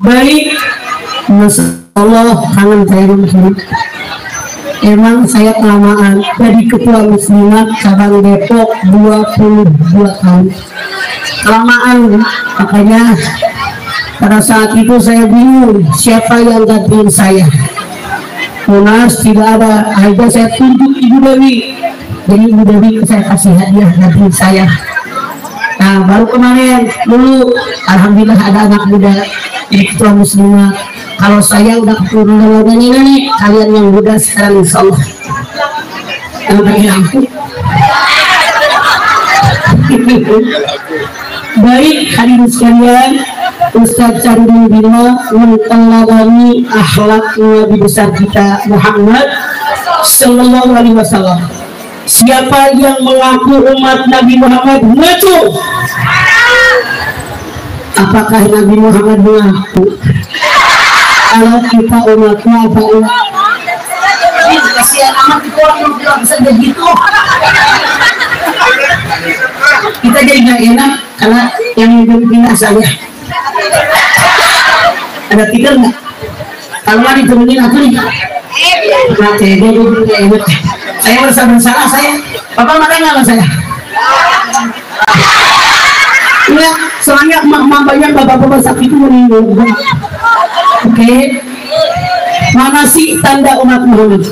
Baik, Masya Allah, kangen saya dulu. Emang saya kelamaan jadi ketua muslimat cabang Depok 22 tahun. Kelamaan, makanya pada saat itu saya bingung siapa yang gantiin saya. Munas tidak ada, akhirnya saya tunjuk Ibu Dewi. Jadi Ibu Dewi saya kasih hadiah gantiin saya. Nah baru kemarin dulu alhamdulillah ada anak muda jadi ketua muslimat. Kalau saya udah keturunan ini kalian yang muda sekarang insya Allah yang bagi aku. Baik hadirin sekalian, Ustaz Carudin Bima menteladani akhlak Nabi besar kita Muhammad Sallallahu Alaihi Wasallam. Siapa yang mengaku umat Nabi Muhammad mengaku? Apakah Nabi Muhammad mengaku? Kalau kita umatnya apa umat? Kasihan amat itu orang bilang bisa begitu. Kita jadi nggak enak karena yang pindah saya. Ada tiga nggak? Kalau nggak diturunin aku nih. Mati dia dulu enak. Saya merasa bersalah saya. Bapak marah nggak sama saya? Enggak, soalnya emak-emak banyak bapak-bapak sakit itu meninggal. Oke. Mana sih tanda umat Muhammad?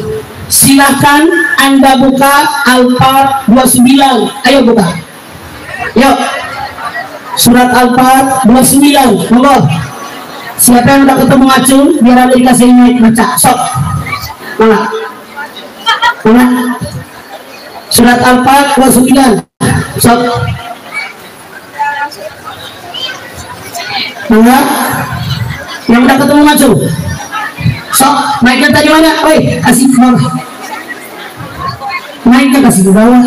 Silahkan Anda buka Al-Fat 29. Ayo buka. Yuk. Surat Al-Fat 29. Monggo. Siapa yang udah ketemu ngacung biar Anda dikasih mic baca. Sok. Mana? Mana? Surat Al-Fat 29. Sok. Mana? Yang udah ketemu ngacung. Sok, naiknya tadi mana? Woi, kasih ke bawah. Naiknya kasih ke bawah.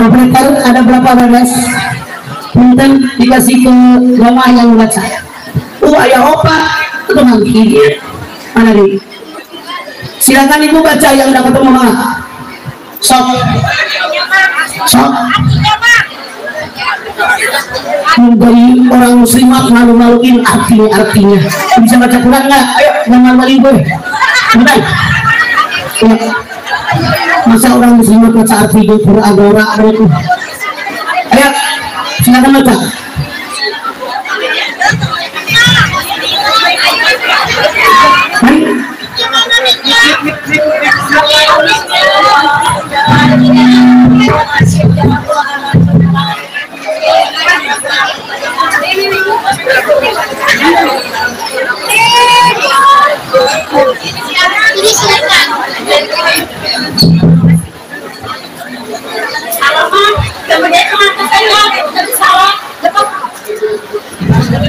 Operator ada berapa bagas? Punten dikasih ke bawah yang baca. Ayah opa, itu nanti. Mana nih? Silakan ibu baca yang udah ketemu mana? Sok. Sok. Menjadi orang muslimat malu-maluin artinya bisa baca Quran nggak? Ayo malu-maluin gue benar ya. Masa orang muslimat baca artinya Quran agora ada itu. Ayo silakan baca.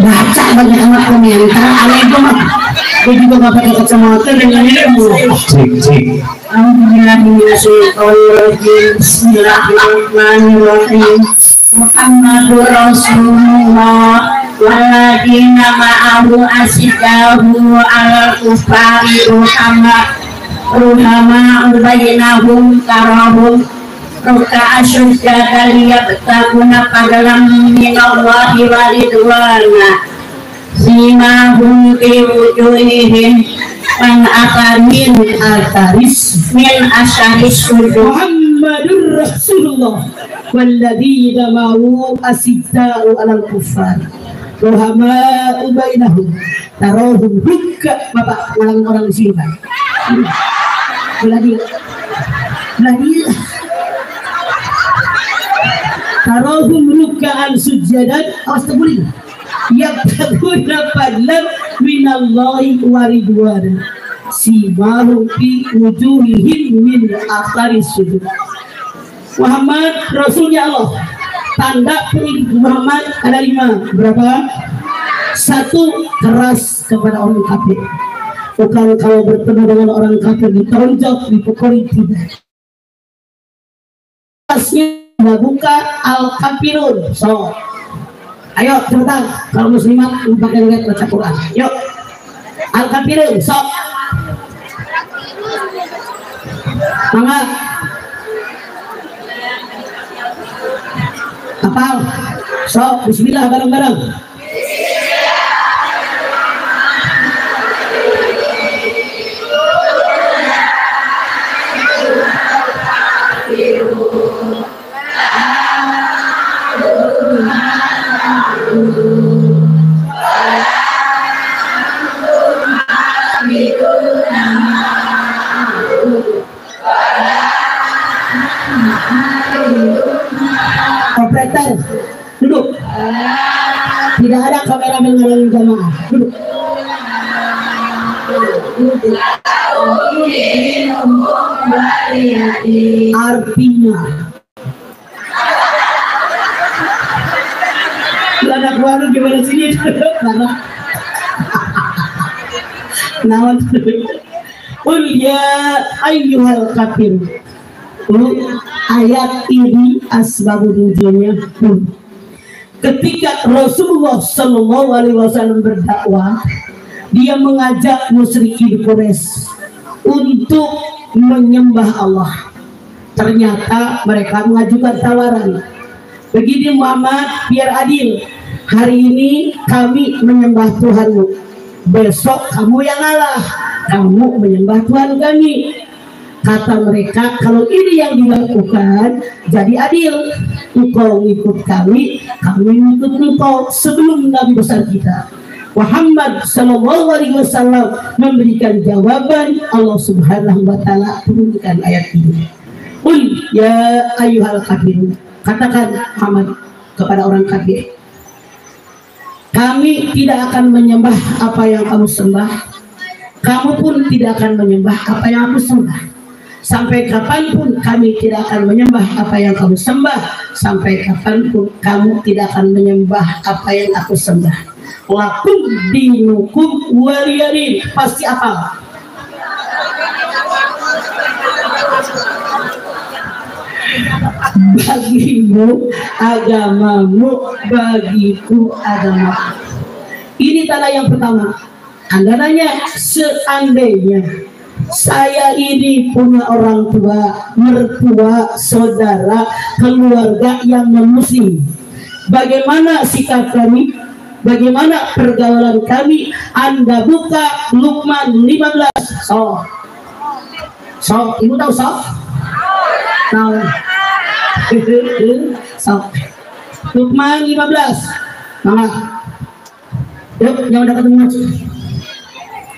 Baca banyak anak komentar aneh itu mah gue juga gak pakai kacamata dengan ilmu. Bismillahirrahmanirrahim. Muhammadur Rasulullah waladina ma'ahu asidahu ala kufari ruhama ubayinahum karahum ruka asyujada liyabtakuna padalam minallahi walidwana simahum fi wujuhihim man akamin ataris min asyaris sujuh Muhammadur Rasulullah walladina ma'ahu asidahu ala kufari ruhama ubayinahum tarohum ruka. Bapak ngalang orang di sini kan beladi tarohum ruka'an sujadan awas terbulin yabtaguna fadlan minallahi wa ridwana simahum fi wujuhihim min athari sujud. Muhammad Rasulnya Allah, tanda pengikut Muhammad ada 5. Berapa? 1, keras kepada orang kafir. Bukan kalau bertemu dengan orang kafir ditonjok, dipukuli, tidak. Atasnya buka Al-Kafirun. So, ayo cepetan, kalau muslimat pakai lihat baca Quran. Yuk, Al-Kafirun. So, semangat. Hafal? So, bismillah bareng-bareng. Operator, duduk. Tidak ada kamera menghalangi jamaah. Duduk. Artinya, anak baru gimana sini? Nawan. Qul ya ayyuhal kafir. Ayat ini asbabun nuzulnya. Ketika Rasulullah Shallallahu Alaihi Wasallam berdakwah, dia mengajak musyrikin Quraisy untuk menyembah Allah. Ternyata mereka mengajukan tawaran, begini Muhammad, biar adil, hari ini kami menyembah Tuhanmu, besok kamu yang ngalah, kamu menyembah Tuhan kami. Kata mereka, kalau ini yang dilakukan jadi adil, engkau ikut kami, kami ikut engkau. Sebelum Nabi besar kita Muhammad Sallallahu Alaihi Wasallam memberikan jawaban, Allah Subhanahu Wa Taala turunkan ayat ini. Qul ya ayyuhal kafirun, katakan Muhammad kepada orang kafir, kami tidak akan menyembah apa yang kamu sembah, kamu pun tidak akan menyembah apa yang aku sembah. Sampai kapanpun kami tidak akan menyembah apa yang kamu sembah, sampai kapanpun kamu tidak akan menyembah apa yang aku sembah. Lakum dinukum waliyadin. Pasti apa? Bagimu agamamu, bagiku agama. Ini tanda yang pertama. Anda nanya, seandainya saya ini punya orang tua, mertua, saudara, keluarga yang non-muslim, bagaimana sikap kami? Bagaimana pergaulan kami? Anda buka Luqman 15. So, ibu tahu so? Tahu. So, Luqman 15. Mama, yuk yang udah ketemu,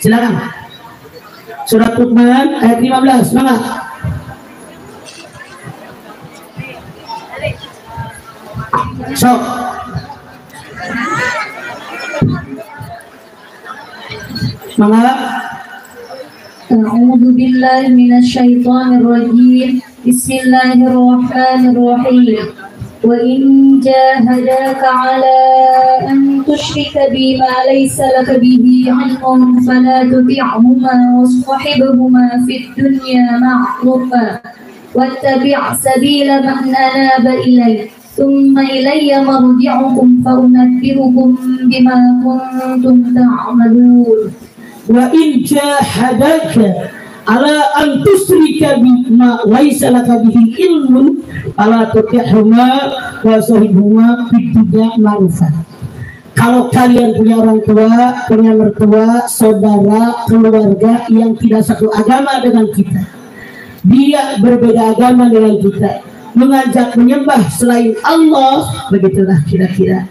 silakan. Surat Luqman ayat 15, mana? So, mana? A'udzu billahi minasyaitonir rajim. Bismillahirrahmanirrahim. وإن جاهداك على أن تشرك بي ما ليس لك به علم فلا تطعهما واصطحبهما في الدنيا معروفا واتبع سبيل من أناب إلي ثم إلي مرجعكم فأنبئكم بما كنتم تعملون. وإن جاهداك ala an tusyrika bima laisa laka bihi ilmun ala tuti'huma wa sahibhuma fid dunya ma'rufan. Kalau kalian punya orang tua, punya mertua, saudara, keluarga yang tidak satu agama dengan kita, dia berbeda agama dengan kita, mengajak menyembah selain Allah, begitulah kira-kira.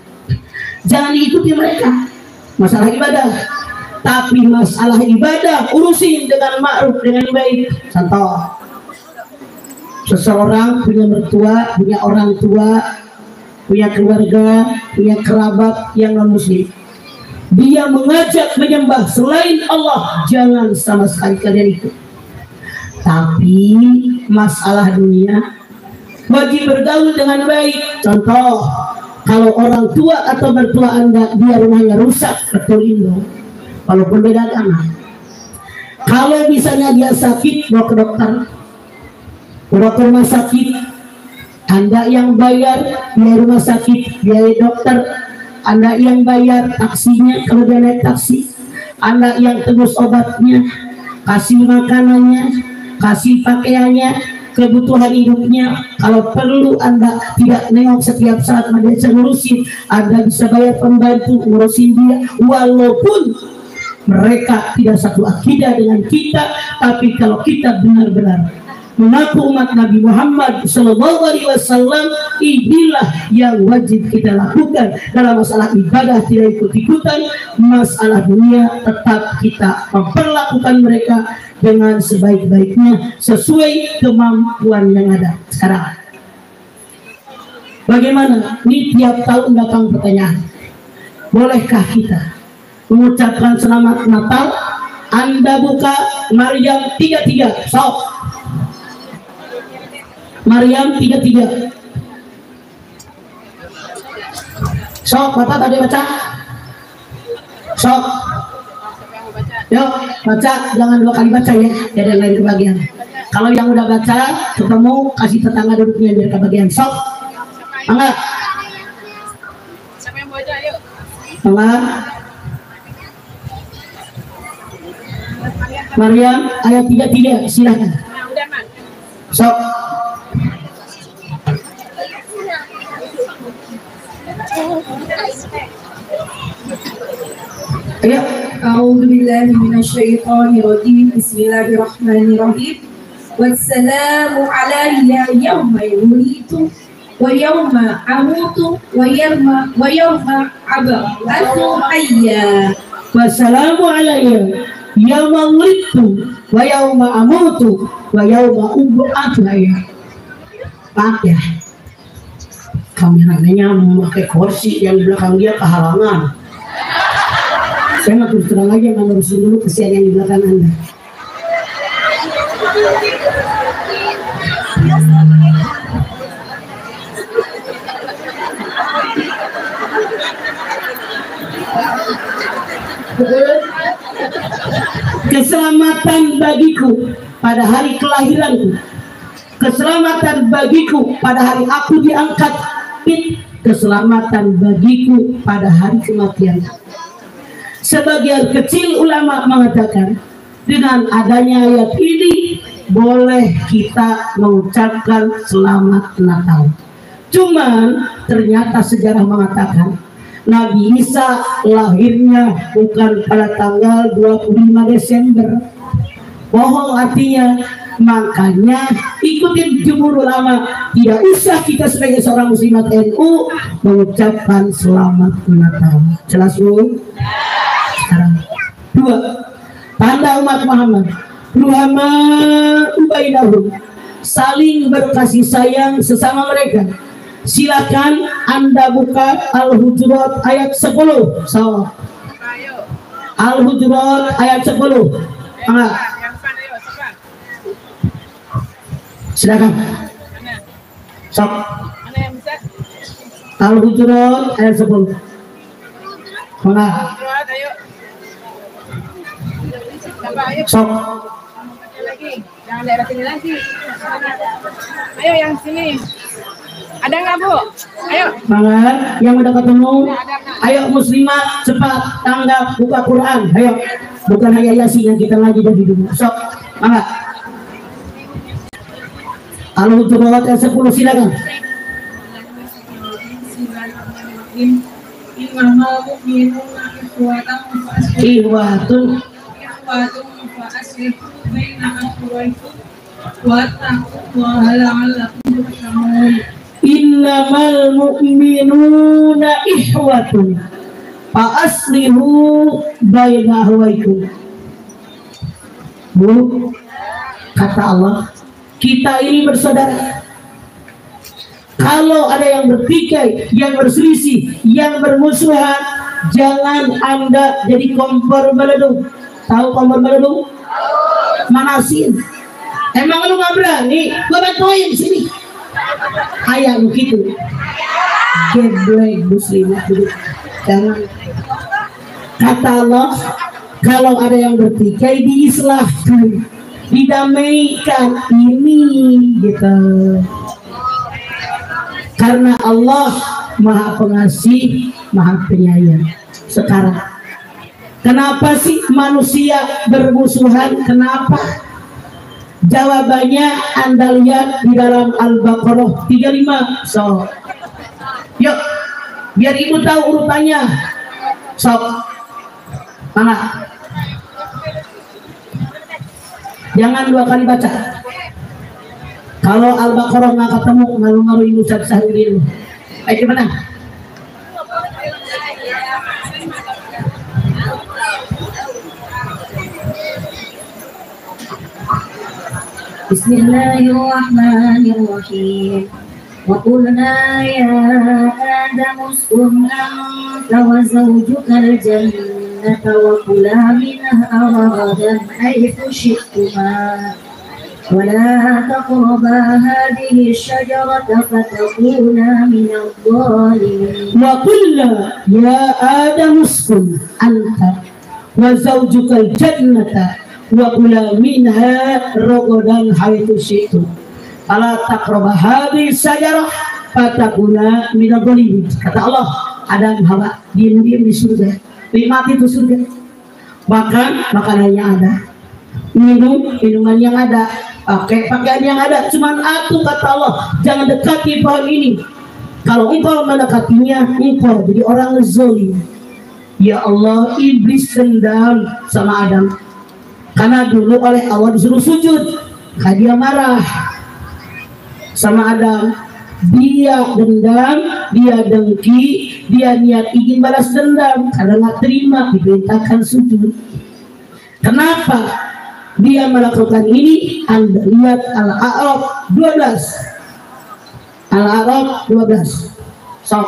Jangan diikuti mereka masalah ibadah. Tapi masalah ibadah urusin dengan ma'ruf, dengan baik. Contoh, seseorang punya mertua, punya orang tua, punya keluarga, punya kerabat yang non muslim, dia mengajak menyembah selain Allah, jangan sama sekali kalian ikut. Tapi masalah dunia wajib bergaul dengan baik. Contoh, kalau orang tua atau mertua Anda dia rumahnya rusak, betul itu, walaupun beda agama. Kalau misalnya dia sakit, bawa ke dokter, rumah sakit, Anda yang bayar biaya rumah sakit, biaya dokter, Anda yang bayar taksinya kalau dia naik taksi, Anda yang tebus obatnya, kasih makanannya, kasih pakaiannya, kebutuhan hidupnya. Kalau perlu Anda tidak nengok setiap saat, Anda bisa ngurusin, Anda bisa bayar pembantu ngurusin dia, walaupun mereka tidak satu akidah dengan kita. Tapi kalau kita benar-benar mengaku umat Nabi Muhammad SAW, inilah yang wajib kita lakukan. Dalam masalah ibadah tidak ikut-ikutan, masalah dunia tetap kita memperlakukan mereka dengan sebaik-baiknya sesuai kemampuan yang ada. Sekarang bagaimana? Ini tiap tahun datang pertanyaan, bolehkah kita mengucapkan selamat Natal? Anda buka Maryam 33, sok Maryam 33. Sok, Bapak tadi baca. Sok. Yuk, baca, jangan 2 kali baca ya, biar yang lain kebagian. Kalau yang udah baca, ketemu, kasih tetangga duduknya biar kebagian. Sok. Enggak. Siapa yang baca, yuk? Enggak. Maryam ayat 33, silakan. Sok. Ya, a'udzubillahi minasyaitonirrajim. Bismillahirrahmanirrahim. Wassalamu alayya yawma wulitu wa yawma amutu wa yawma ab'atsu hayya. Wassalamu alayya yawma wulitu wa yawma amutu wa yawma ub'atsu hayya. Pak ya, kameranya memakai kursi yang di belakang dia kehalangan. Saya nggak terus terang aja, nggak ngurusin dulu kesian yang di belakang Anda. Keselamatan bagiku pada hari kelahiranku, keselamatan bagiku pada hari aku diangkat, keselamatan bagiku pada hari kematianku. Sebagian kecil ulama mengatakan dengan adanya ayat ini boleh kita mengucapkan selamat Natal. Cuman ternyata sejarah mengatakan Nabi Isa lahirnya bukan pada tanggal 25 Desember. Bohong artinya. Makanya ikutin jumhur ulama, tidak usah kita sebagai seorang muslimat NU mengucapkan selamat Natal. Jelas Bu? Sekarang 2, tanda umat Muhammad ruhama ubainahum, saling berkasih sayang sesama mereka. Silakan Anda buka Al-Hujurat ayat 10. So, Al-Hujurat ayat 10. Silakan. Sok. Mana yang bisa? Al-Hujurat ayat 10. Mana? Ayo. Sok. Lagi. Jangan daerah sini lagi. Ayo yang sini. Ada nggak Bu? Ayo. Banget. Yang udah ketemu. Ayo muslimat cepat tanggap buka Quran. Ayo. Bukan hanya Yasin yang kita lagi dari dulu. Sok. Banget. Al-Hujurat ayat 10, silakan. Ihwatun innamal mu'minuna ihwatun fa aslihu baina akhwaykum. Bu, kata Allah, kita ini bersaudara. Kalau ada yang bertikai, yang berselisih, yang bermusuhan, jangan Anda jadi kompor meledung. Tahu kompor meledung? Manasin. Emang lu nggak berani? Gua bantuin sini. Ayah begitu. Geblek muslimat dulu. Jangan. Kata Allah, kalau ada yang bertikai diislahkan, didamaikan, ini gitu. Karena Allah Maha Pengasih, Maha Penyayang. Sekarang, kenapa sih manusia bermusuhan? Kenapa? Jawabannya Anda lihat di dalam Al-Baqarah 35. So, yuk, biar ibu tahu urutannya. So, mana? Jangan dua kali baca. Kalau Al-Baqarah nggak ketemu, malu-malu ibu sendiri. Ayo gimana? Bismillahirrahmanirrahim. Wa qulna ya Adam uskun anta wa zawjukal jannata wa kula minha ragadan haythu syi'tuma wa la taqraba hadhihi asy-syajarata fatakuna minadh dhalimin. Wa qulna ya Adam uskun anta wa zawjukal jannata wa kula minha ragadan haitsu syi'tum ala taqrabu hadhihi syajarah fatakuna minadh dhalimin. Kata Allah, Adam Hawa diam-diam di surga, nikmati itu surga, makan makanannya ada, minum minuman yang ada, pakai pakaian yang ada. Cuman aku, kata Allah, jangan dekati pohon ini. Kalau engkau mendekatinya, engkau jadi orang zalim. Ya Allah, iblis dendam sama Adam. Karena dulu oleh Allah disuruh sujud, maka dia marah sama Adam. Dia dendam, dia dengki, dia niat ingin balas dendam karena nggak terima diperintahkan sujud. Kenapa dia melakukan ini? Anda lihat Al-A'raf 12. Al-A'raf 12. So,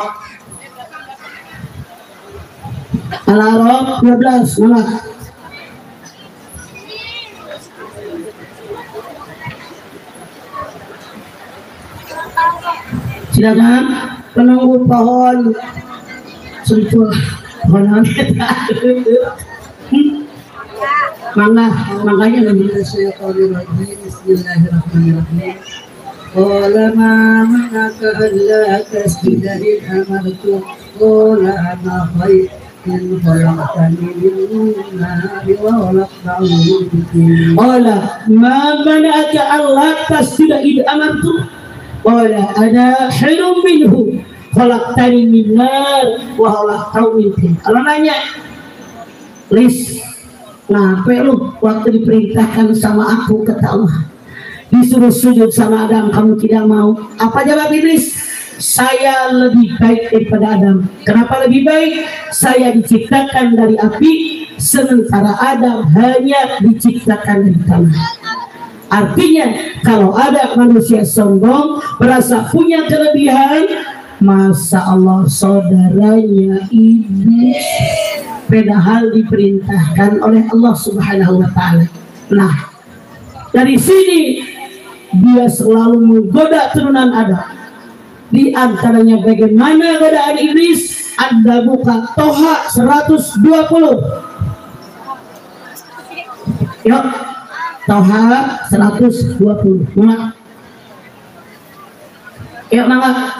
Al-A'raf 12 mana? Silakan penunggu pohon sentuh pohon makanya Bismillahirrahmanirrahim. Qala ma manaka alla tasjuda id amartu qala ana khayrun khalaqtani min nari wa khalaqtahu min tin. Qala ma manaka alla tasjuda id amartu qala ana khairun minhu khalaqtani min nar wa khalaqtahu min tin. Allah nanya, Lis, ngapain lu waktu diperintahkan sama aku, kata Allah, disuruh sujud sama Adam, kamu tidak mau? Apa jawab iblis? Saya lebih baik daripada Adam. Kenapa lebih baik? Saya diciptakan dari api, sementara Adam hanya diciptakan dari tanah. Artinya kalau ada manusia sombong, merasa punya kelebihan, masa Allah saudaranya iblis, padahal diperintahkan oleh Allah Subhanahu wa Ta'ala. Nah, dari sini dia selalu menggoda turunan Adam. Di antaranya bagaimana godaan iblis? Anda buka Toha 120. Yuk, Toha 120. Mana? Yuk, mana?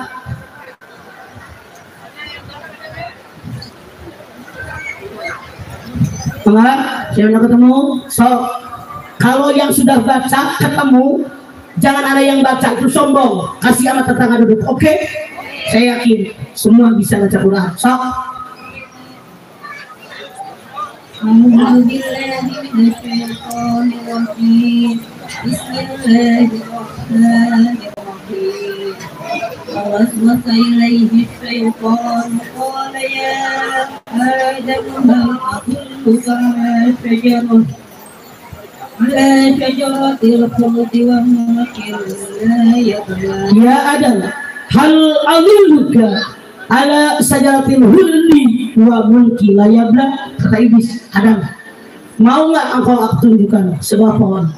Siapa ketemu? So, kalau yang sudah baca ketemu, jangan ada yang baca itu sombong. Kasih sama tetangga duduk. Oke? Saya yakin semua bisa baca Quran. So, فوسوس إليه الشيطان قال يا آدم هل أدلك على شجرة الخلد وملك لا يبلى. Ya Adam, hal adulluka ala sajaratil hulli wa mulki la yabla. Kata iblis, Adam, mau nggak engkau aku tunjukkan sebuah pohon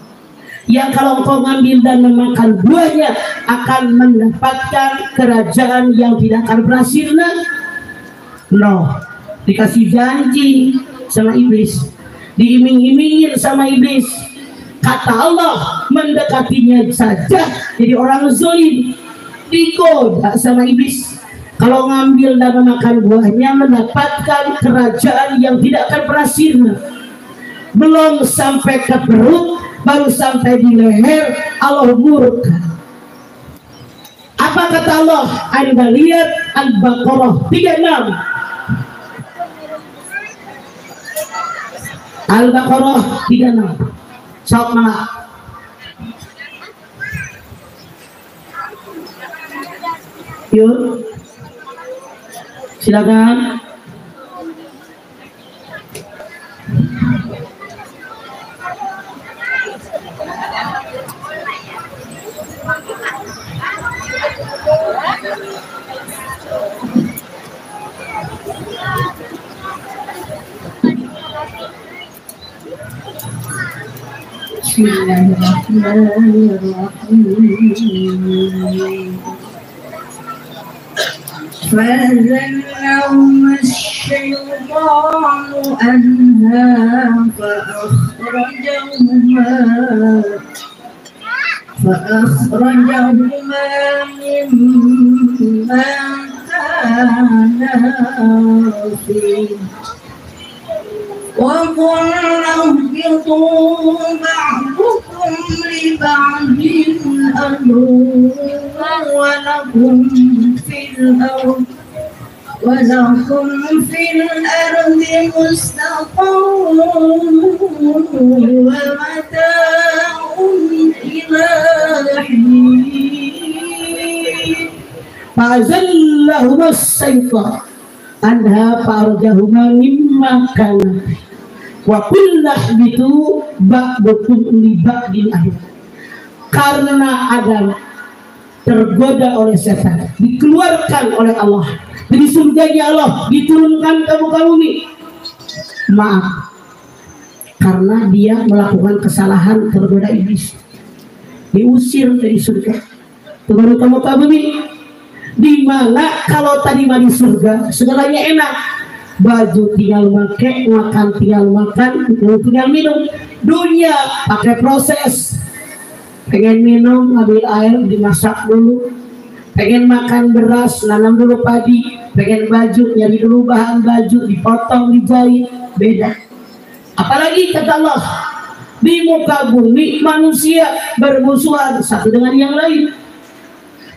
yang kalau engkau ngambil dan memakan buahnya akan mendapatkan kerajaan yang tidak akan pernah sirna? No, dikasih janji sama iblis, diiming-imingin sama iblis. Kata Allah, mendekatinya saja jadi orang zalim, digoda sama iblis. Kalau ngambil dan memakan buahnya mendapatkan kerajaan yang tidak akan pernah sirna. Belum sampai ke perut, baru sampai di leher Allah murka. Apa kata Allah? Anda lihat Al-Baqarah 36. Al-Baqarah 36. Sok malah. Yuk, silakan. Bismillahirrahmanirrahim. فَأَزَلَّهُمَا الشَّيْطَانُ عَنْهَا فَأَخْرَجَهُمَا مِمَّا كَانَا فِيهِ وَقُلْنَا اهْبِطُوا بَعْضُكُمْ لِبَعْضٍ عَدُوٌّ وَلَكُمْ فِي الْأَرْضِ مُسْتَقَرٌّ وَمَتَاعٌ إِلَى حِينٍ فَأَزَلَّهُمَا الشَّيْطَانُ عَنْهَا فَأَخْرَجَهُمَا مِمَّا كَانَا wa kullah bitu ba'dukum li ba'dil ahli. Karena Adam tergoda oleh setan, dikeluarkan oleh Allah dari surganya Allah, diturunkan ke muka bumi. Maaf, karena dia melakukan kesalahan, tergoda iblis, diusir dari surga, turun ke muka bumi. Dimana kalau tadi di surga segalanya enak, baju tinggal pakai, makan tinggal makan, tinggal minum. Dunia pakai proses, pengen minum ambil air dimasak dulu, pengen makan beras nanam dulu padi, pengen baju nyari dulu bahan baju, dipotong dijahit, beda. Apalagi kata Allah, di muka bumi manusia bermusuhan satu dengan yang lain.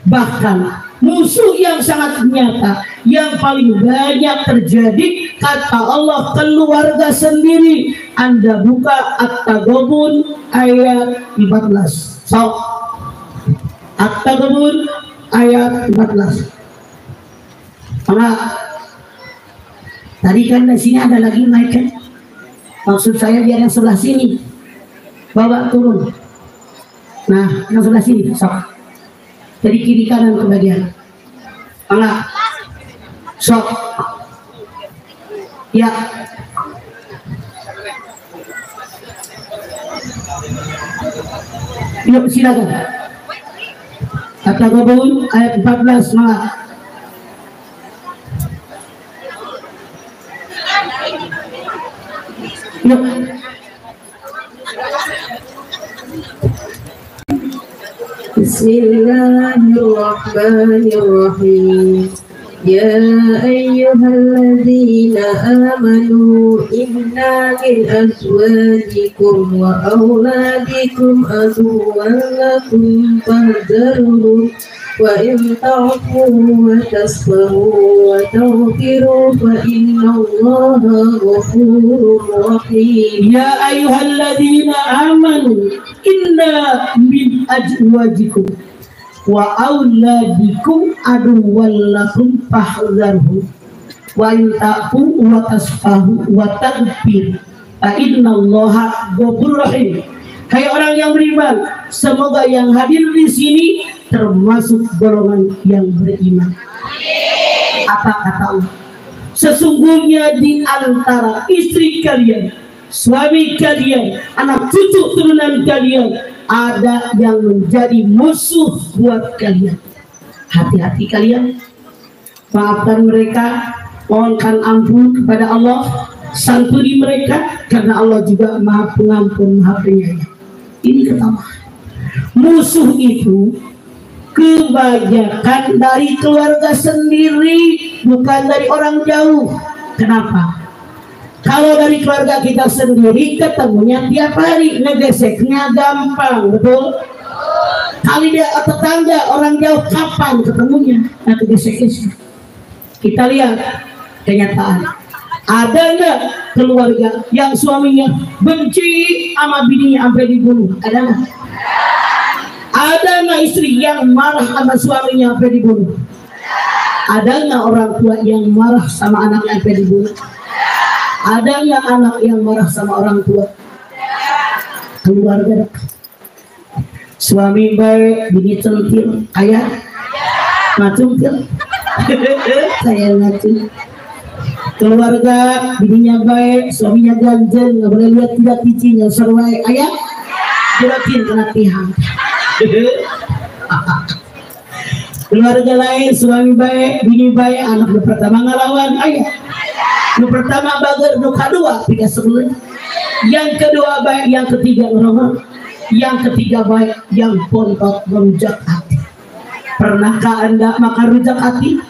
Bahkan musuh yang sangat nyata yang paling banyak terjadi, kata Allah, keluarga sendiri. Anda buka At-Taghabun ayat 14. So, At-Taghabun ayat 14. Nah, tadi kan di sini ada lagi naik kan? Maksud saya biar yang sebelah sini bawa turun. Nah, yang sebelah sini sok. Dari kiri kanan kebagian. Enggak. Sok. Ya. Yuk silakan. At-Taghabun ayat 14. Enggak. Yuk. Bismillahirrahmanirrahim. Ya ayyuhalladzina amanu inna min azwajikum wa auladikum aduwwan lakum fahdharuhum wa in ta'fu wa tasfahu wa taghfiru fa innallaha ghafurur rahim. Ya ayyuhalladzina amanu inna min azwajikum wa auladikum aduwwan lakum fahdharhum wa in ta'fu wa tasfahu wa taghfir fa innallaha ghafurur rahim. Hai orang yang beriman, semoga yang hadir di sini termasuk golongan yang beriman. Apa kata Allah? Sesungguhnya di antara istri kalian, suami kalian, anak cucu turunan kalian, ada yang menjadi musuh buat kalian. Hati-hati kalian, maafkan mereka, mohonkan ampun kepada Allah, santuni mereka, karena Allah juga Maha Pengampun, Maha Penyayang. Ini kata Allah. Musuh itu kebanyakan dari keluarga sendiri, bukan dari orang jauh. Kenapa? Kalau dari keluarga kita sendiri ketemunya tiap hari, ngegeseknya gampang, betul? Kali dia tetangga orang jauh kapan ketemunya? Nah, kegesek-gesek. Kita lihat kenyataan. Ada nggak keluarga yang suaminya benci sama bininya sampai dibunuh? Ada nggak? Ada nggak istri yang marah sama suaminya sampai dibunuh? Ada nggak orang tua yang marah sama anaknya sampai dibunuh? Ada nggak anak yang marah sama orang tua? Keluarga dekat. Suami baik, bini centil, ayah ngacungkil. Saya ngacung. Keluarga bininya baik, suaminya ganjen, nggak boleh lihat tidak cicinya seruai. Ayah jelatin kena tihang. Keluarga lain, suami baik, bini baik, anak pertama ngelawan ayah. Nu pertama bager, nu kedua tiga sebelum, yang kedua baik, yang ketiga ngerongok, yang ketiga baik, yang pontot merujak hati. Pernahkah Anda makan rujak hati?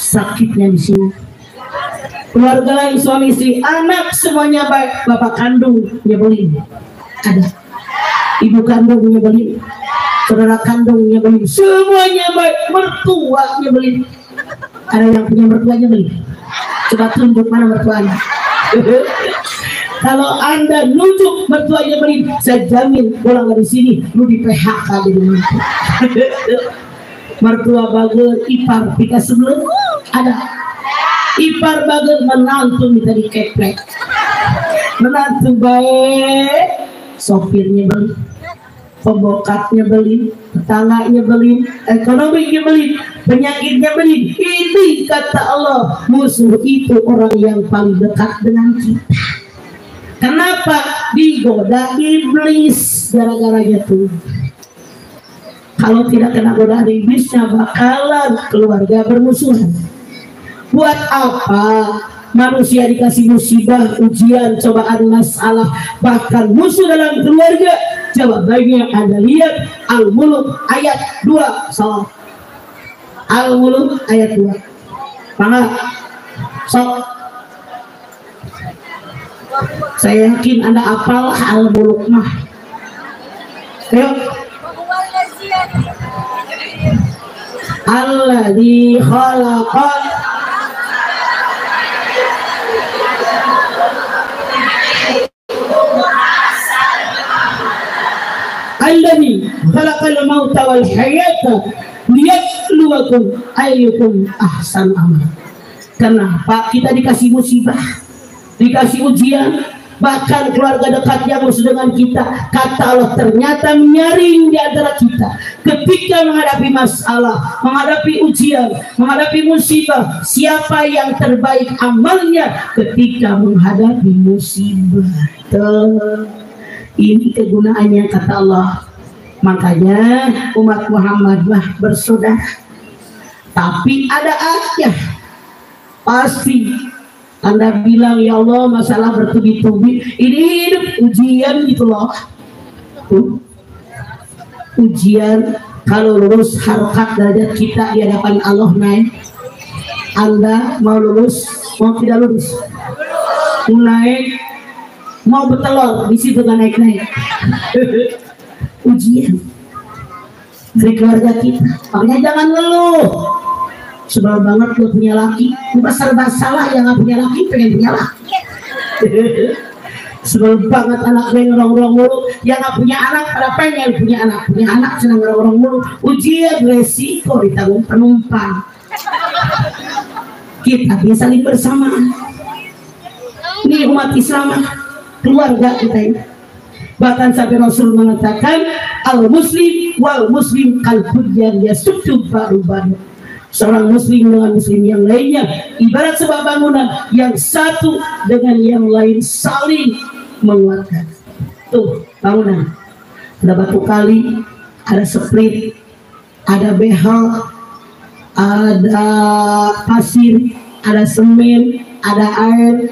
Sakitnya di sini. Keluarga lain, suami istri, anak semuanya baik, bapak kandung nyebelin, ada, ibu kandung nyebelin, saudara kandung nyebelin, semuanya baik, mertua nyebelin. Ada yang punya mertua nyebelin? Coba tunjuk mana mertuanya. Kalau Anda nunjuk mertuanya nyebelin, saya jamin pulang dari sini lu di PHK di rumah. Mertua bager, ipar pika sebelum ada. Ipar bager, menantu minta dikeprek. Menantu baik, sopirnya beli, pembokatnya beli, tetangganya beli, ekonominya beli, penyakitnya beli. Ini kata Allah, musuh itu orang yang paling dekat dengan kita. Kenapa? Digoda iblis gara-garanya tuh. Kalau tidak kena godaan iblisnya, bakalan keluarga bermusuhan. Buat apa manusia dikasih musibah, ujian, cobaan, masalah, bahkan musuh dalam keluarga? Jawabannya Anda lihat Al-Mulk ayat 2. So, Al-Mulk ayat 2. Mana? So, saya yakin Anda hafal Al-Mulk mah. Ayo. Alladzi khalaqal alladzi khalaqal mauta wal hayata liyabluwakum ayyukum ahsanu amala. Kenapa kita dikasih musibah, dikasih ujian, bahkan keluarga dekat yang musuh dengan kita? Kata Allah, ternyata menyaring di antara kita ketika menghadapi masalah, menghadapi ujian, menghadapi musibah. Siapa yang terbaik amalnya ketika menghadapi musibah? Ini kegunaannya kata Allah. Makanya umat Muhammad lah bersaudara. Tapi ada aja pasti Anda bilang, ya Allah masalah bertubi-tubi, ini hidup ujian gitu loh. Ujian, kalau lulus harokat derajat kita di hadapan Allah naik. Anda mau lulus, mau tidak lulus? Mau naik, mau bertelur di situ kan naik-naik. Ujian dari keluarga kita. Makanya jangan ngeluh. Sebel banget lo punya laki, bukan serba salah yang gak punya laki pengen punya laki. Sebel banget anak pengen ngerong-ngerong mulu, yang gak punya anak pada pengen punya anak senang ngerong-ngerong mulu. Ujian resiko ditanggung penumpang. Kita bisa saling bersamaan. Ini umat Islam, keluarga kita ini. Bahkan sampai Rasul mengatakan, al-muslim wal muslim kal-bunyan yasuddu ba'du-ba'du. Seorang muslim dengan muslim yang lainnya ibarat sebuah bangunan yang satu dengan yang lain saling menguatkan. Tuh bangunan, ada batu kali, ada split, ada behel, ada pasir, ada semen, ada air,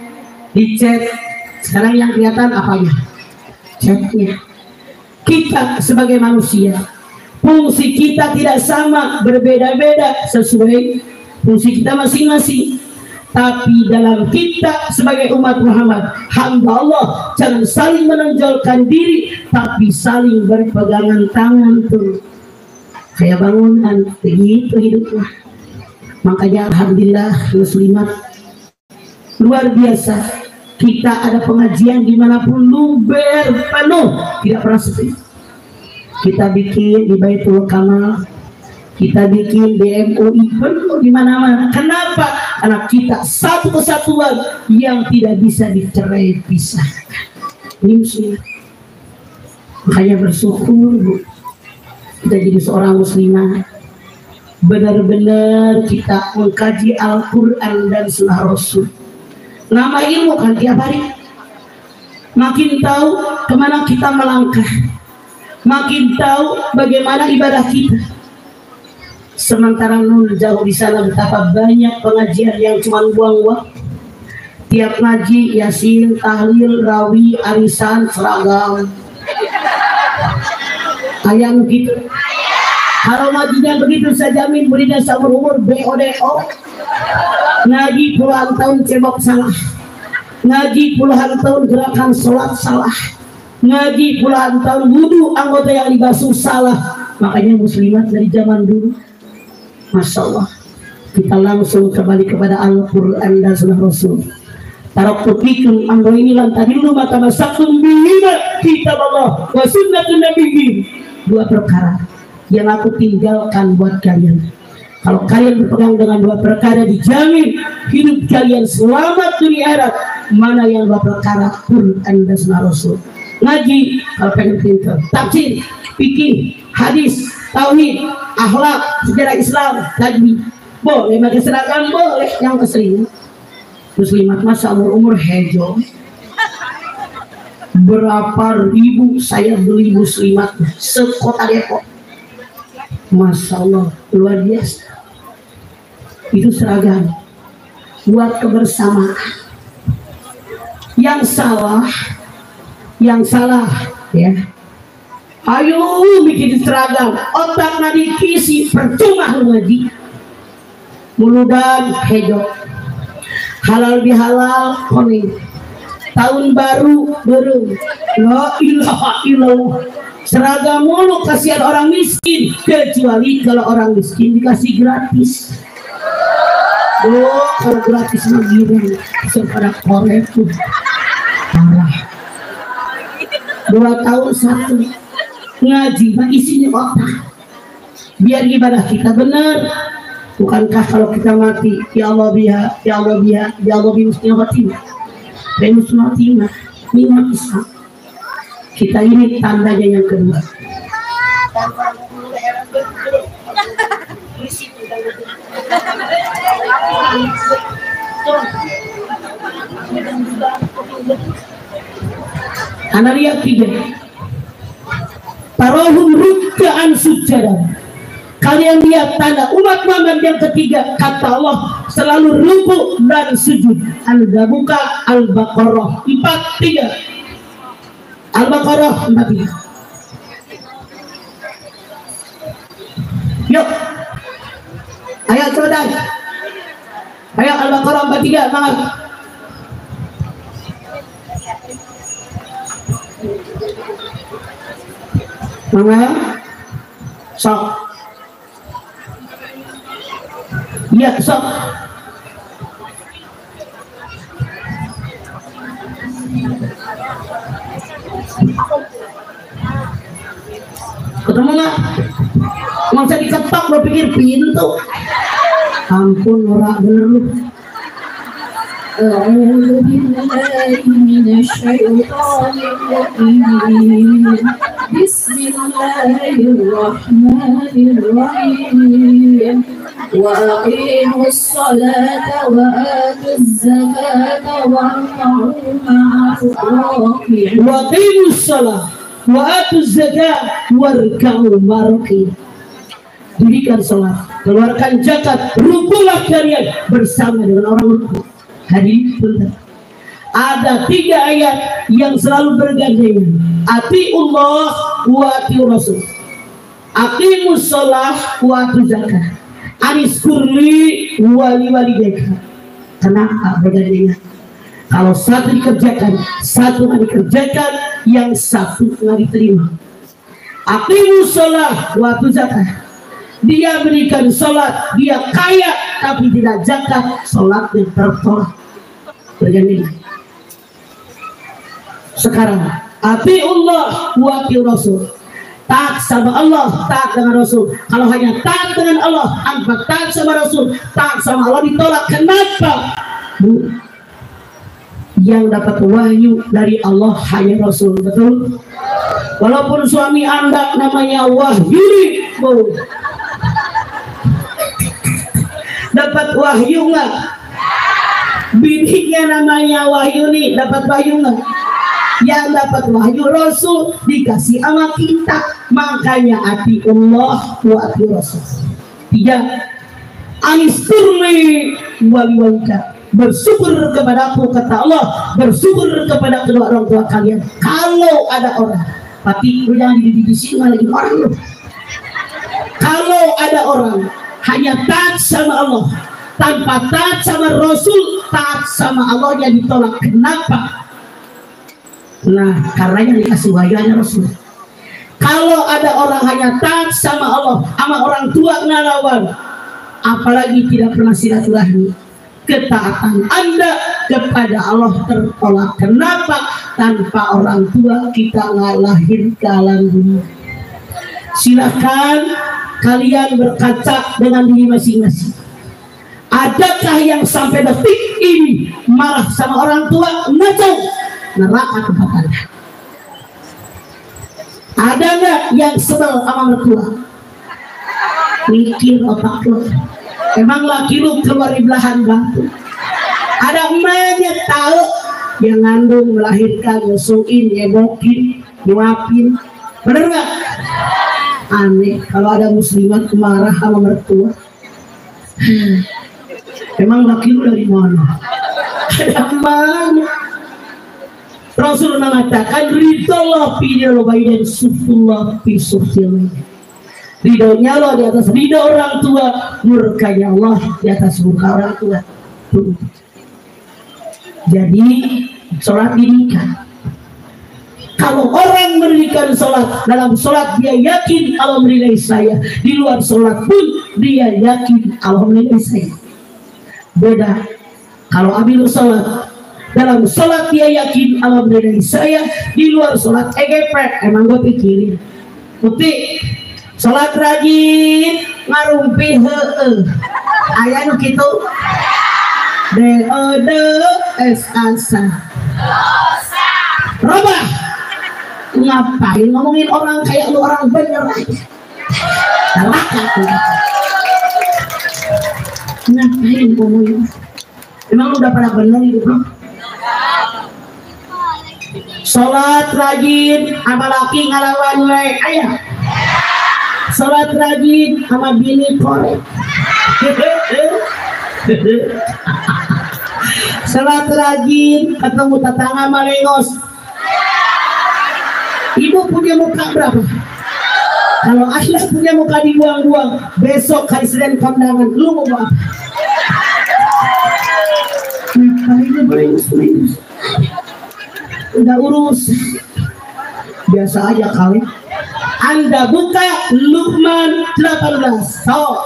dicat. Sekarang yang kelihatan apanya? Catnya. Kita sebagai manusia, fungsi kita tidak sama, berbeda-beda sesuai fungsi kita masing-masing. Tapi dalam kita sebagai umat Muhammad, hamba Allah, jangan saling menonjolkan diri, tapi saling berpegangan tangan tuh. Kayak bangunan, begitu hidupnya. Makanya alhamdulillah muslimat luar biasa. Kita ada pengajian dimanapun luber penuh, tidak pernah sepi. Kita bikin di Baitul Kamal, kita bikin di MUI penuh di mana-mana. Kenapa? Karena kita satu kesatuan yang tidak bisa dicerai pisahkan. Ini muslim. Makanya bersyukur Bu, kita jadi seorang muslimah. Benar-benar kita mengkaji Al-Quran dan Sunnah Rasul. Nama ilmu kan tiap hari. Makin tahu kemana kita melangkah, makin tahu bagaimana ibadah kita. Sementara nun jauh di sana betapa banyak pengajian yang cuma buang waktu. Tiap ngaji yasin, tahlil, rawi, arisan, seragam. Ayam gitu. Kalau ngajinya begitu saya jamin muridnya seumur umur BODO. Ngaji puluhan tahun cebok salah, ngaji puluhan tahun gerakan sholat salah, ngaji puluhan tahun wudhu anggota yang dibasuh salah. Makanya muslimat dari zaman dulu, Masya Allah, kita langsung kembali kepada Al-Quran dan Sunnah Rasul. Taraktu fikum amro ini lantadillu maka masaktum bihima kitab Allah wa sunnatun nabiyyin. Dua perkara yang aku tinggalkan buat kalian. Kalau kalian berpegang dengan dua perkara, dijamin hidup kalian selamat dunia akhirat. Mana yang dua perkara? Quran dan Sunnah Rasul. Ngaji kalau pengen pintar, tafsir, fikih, hadis, tauhid, akhlak, sejarah Islam, tajwid. Boleh pakai seragam, boleh yang keseringan. Muslimat masa umur hejo. Berapa ribu saya beli muslimat sekota Depok. Masya Allah, luar biasa. Itu seragam buat kebersamaan. Yang salah ya, ayo bikin seragam, otak nadi kisi, percuma lu ngaji. Muludan hejo, halal bihalal koning, tahun baru berung, la ilaha illallah. Seragam mulu kasihan orang miskin, kecuali kalau orang miskin dikasih gratis. Oh, kalau gratis mah gini, pada korek tuh parah. 2 tahun satu ngaji, mah isinya otak. Biar ibadah kita benar. Bukankah kalau kita mati, ya Allah biha, ya Allah biha, ya Allah bimusnya khatimah, bimusnya khatimah, nikmat Islam. Kita ini tandanya yang kedua. Analia 3. Tarahum rukkaan sujadan. Kalian lihat tanda umat Muhammad yang ketiga, kata Allah selalu rukuk dan sujud. Al-Buka Al-Baqarah 43. Al-Baqarah 43. Yuk, ayo coba. Ayo Al-Baqarah 43, semangat. Mana? Sok. Ya, sok. Ketemu nggak? Nggak usah diketok, lo pikir pintu. Ampun, norak bener lu. أعوذ بالله من الشيطان الرجيم بسم الله الرحمن الرحيم وأقيموا الصلاة وآتوا الزكاة واركعوا مع الراكعين. وأقيموا الصلاة وآتوا الزكاة واركعوا مع الراكعين. Dirikan sholat, keluarkan zakat, rukulah kalian bersama dengan orang rukuk. Hadirin benar. Ada 3 ayat yang selalu bergandengan. Atiullah wa atiur rasul. Aqimus shalah wa atuz zakah. Anis kurli wali walidayka. Kenapa bedanya? Kalau satu dikerjakan, satu nggak dikerjakan, yang satu nggak diterima. Aqimus sholat waktu zakat. Dia berikan sholat, dia kaya tapi tidak zakat, sholatnya tertolak. Begini. Sekarang, atiullah wa ati Rasul. Taat sama Allah, taat dengan Rasul. Kalau hanya taat dengan Allah, tanpa taat sama Rasul, taat sama Allah ditolak. Kenapa? Bu, yang dapat wahyu dari Allah hanya Rasul, betul? Walaupun suami Anda namanya Wahyudi, bu, dapat wahyu nggak? Bininya namanya Wahyuni, dapat wahyu nggak? Yang dapat wahyu Rasul dikasih sama kita. Makanya ati Allah wa ati Rasul. 3. Anisturni waliwalika. Bersyukur kepadaku, kata Allah, bersyukur kepada kedua orang tua kalian. Kalau ada orang, tapi lu jangan di sini lagi orang lu. Kalau ada orang hanya taat sama Allah, tanpa taat sama Rasul, taat sama Allah yang ditolak. Kenapa? Nah, karenanya dikasih wahyu Rasul. Kalau ada orang hanya taat sama Allah, sama orang tua ngelawan, apalagi tidak pernah silaturahmi, ketaatan Anda kepada Allah tertolak. Kenapa? Tanpa orang tua kita ngalahin ke alam dunia. Silakan kalian berkaca dengan diri masing-masing. Adakah yang sampai detik ini marah sama orang tua? Ngacau. Neraka tempat Anda. Ada nggak yang sebel sama mertua? Mikir otak lo. Emang laki lu keluar di belahan batu. Ada emaknya tahu yang ngandung, melahirkan, nyusuin, nyebokin, nyuapin. Bener nggak? Aneh kalau ada muslimat marah sama mertua. Emang laki lu dari mana? Ada emaknya. Rasul mengatakan ridho fi ridhollahi dan sufullah fi sufillah. Ridhonya Allah di atas ridho orang tua, murkanya Allah di atas murka orang tua. Jadi sholat dinikah. Kalau orang mendirikan sholat, dalam sholat dia yakin Allah menilai saya, di luar sholat pun dia yakin Allah menilai saya. Beda. Kalau ambil sholat, dalam sholat dia yakin Allah menilai saya, di luar sholat EGP. Emang gue pikirin bukti sholat rajin ngarumpi ayah nu gitu asa robah. Ngapain ngomongin orang kayak lu orang bener aja. Ngapain ngomongin? Emang lu udah pernah bener hidup lu? Sholat rajin sama laki ngalawan we ayah. Sholat rajin sama bini korek. Sholat rajin ketemu tetangga malengos. Ibu punya muka berapa? Kalau ayah punya muka dibuang-buang, besok hari Senin kondangan lu mau apa? Ngapain malengos? Udah urus biasa aja kali. Anda buka Luqman 18. So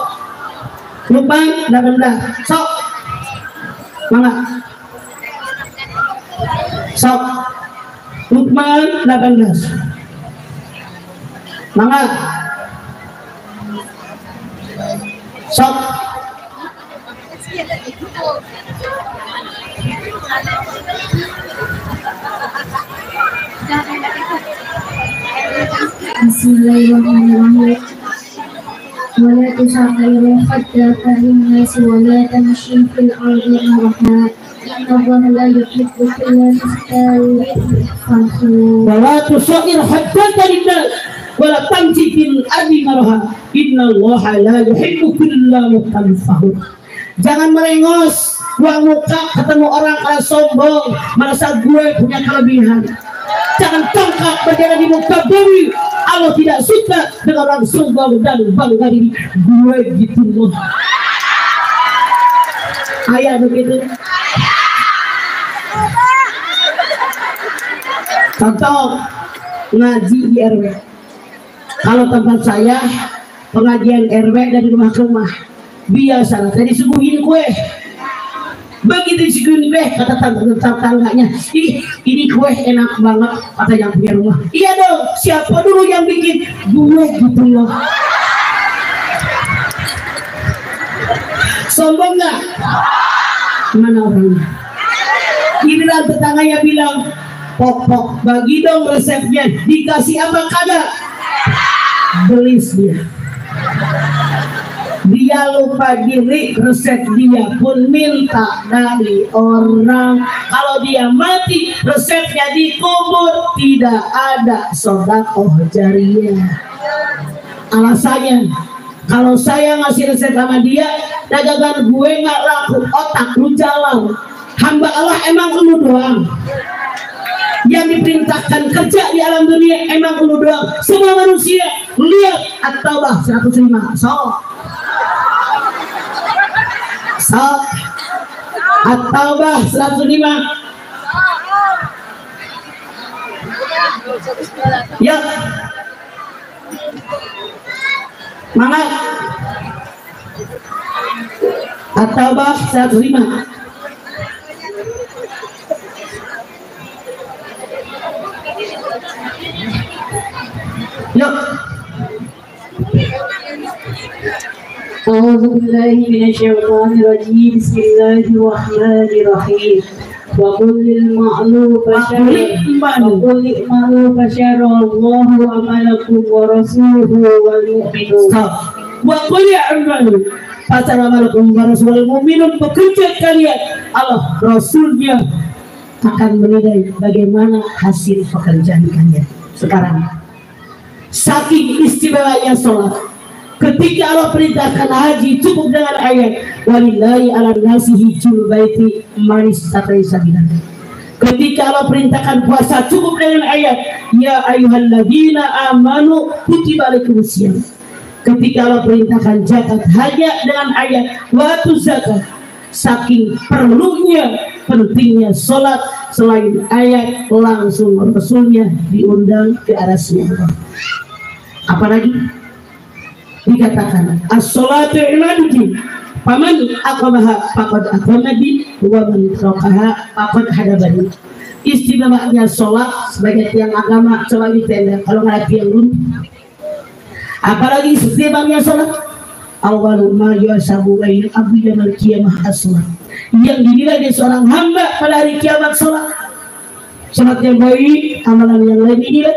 Luqman 18. So mana? So Luqman 18. Mana? So Bismillahirrahmanirrahim. Wala tusahhiru hatta ta'innas wala tamshi fil ardi maraha. Innallaha la yuhibbu kulla mukhtalin fakhur. Wala tusahhir hatta ta'innas wala tamshi fil ardi maraha. Innallaha la yuhibbu kulla mukhtalin fakhur. Jangan merengos, buang muka ketemu orang kalau sombong, merasa gue punya kelebihan. Jangan tongkat berdiri di muka bumi. Allah tidak suka dengan orang sombong dan bangga diri. Gue gitu loh. Ayah begitu. Contoh ngaji di RW. Kalau tempat saya pengajian RW dari rumah ke rumah biasa tadi suguhin kue. Begitu disuguhin kue kata tangganya, ih ini kue enak banget, kata yang punya rumah. Iya dong, siapa dulu yang bikin? Gue gitu loh. Sombong nggak? Mana orangnya? Giliran tetangganya bilang, pok bagi dong resepnya, dikasih apa kagak? Belis dia lupa diri, resep dia pun minta dari orang. Kalau dia mati resepnya dikubur, tidak ada sedekah jariyah. Alasannya kalau saya ngasih resep sama dia, dagangan gue nggak laku, otak lu jalan. Hamba Allah emang lu doang yang diperintahkan kerja di alam dunia, emang lu doang. Semua manusia lihat At-Taubah 105. So At-Taubah 105. Ya mana At-Taubah 105. Yuk. أعوذ بالله من الشيطان الرجيم بسم الله الرحمن الرحيم وقل للمعلوم بشر الله عملكم ورسوله والمؤمنون وقل يعملوا pasal amalakum warasul mu'minun, bekerja kalian, Allah Rasulnya akan menilai bagaimana hasil pekerjaan kalian. Sekarang saking istimewanya sholat, ketika Allah perintahkan haji cukup dengan ayat walillahi ala nasi hijjul baiti man istata'a sabila. Ketika Allah perintahkan puasa cukup dengan ayat ya ayyuhalladzina amanu kutiba alaikumus syiyam. Ketika Allah perintahkan zakat hanya dengan ayat watu zakat. Saking perlunya, pentingnya sholat, selain ayat langsung Rasulnya diundang ke arasnya. Apalagi dikatakan as-sholatu imaduddin, paman aqamaha faqad aqamadi wa man tarakaha faqad hadabani. Istimewanya sholat sebagai tiang agama selain tenda, kalau nggak ada tiang runtuh. Apalagi istimewanya sholat awal ma yusabu bainal abdi yaumil qiyamah as-shalah, yang dinilai dari seorang hamba pada hari kiamat sholat. Sholat yang baik amalan yang lain dinilai,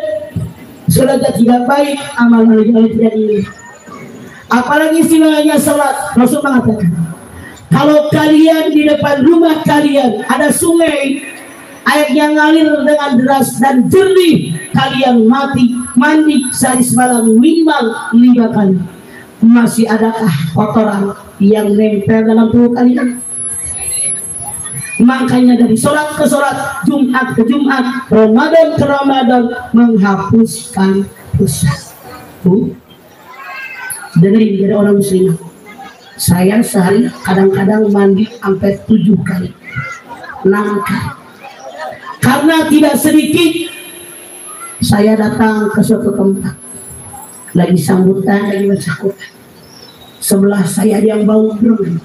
sholat yang tidak baik amalan yang lain tidak dinilai. Apalagi istimewanya sholat, Rasul mengatakan kalau kalian di depan rumah kalian ada sungai, air yang ngalir dengan deras dan jernih, kalian mandi sehari semalam minimal 5 kali, masih adakah kotoran yang nempel dalam tubuh kalian? Makanya dari sholat ke sholat, Jumat ke Jumat, Ramadan ke Ramadan, menghapuskan dosa. Dengerin dari orang muslim, saya sehari kadang-kadang mandi sampai 7 kali, 6 kali. Karena tidak sedikit saya datang ke suatu tempat, lagi sambutan, lagi baca Quran, sebelah saya ada yang bau drum.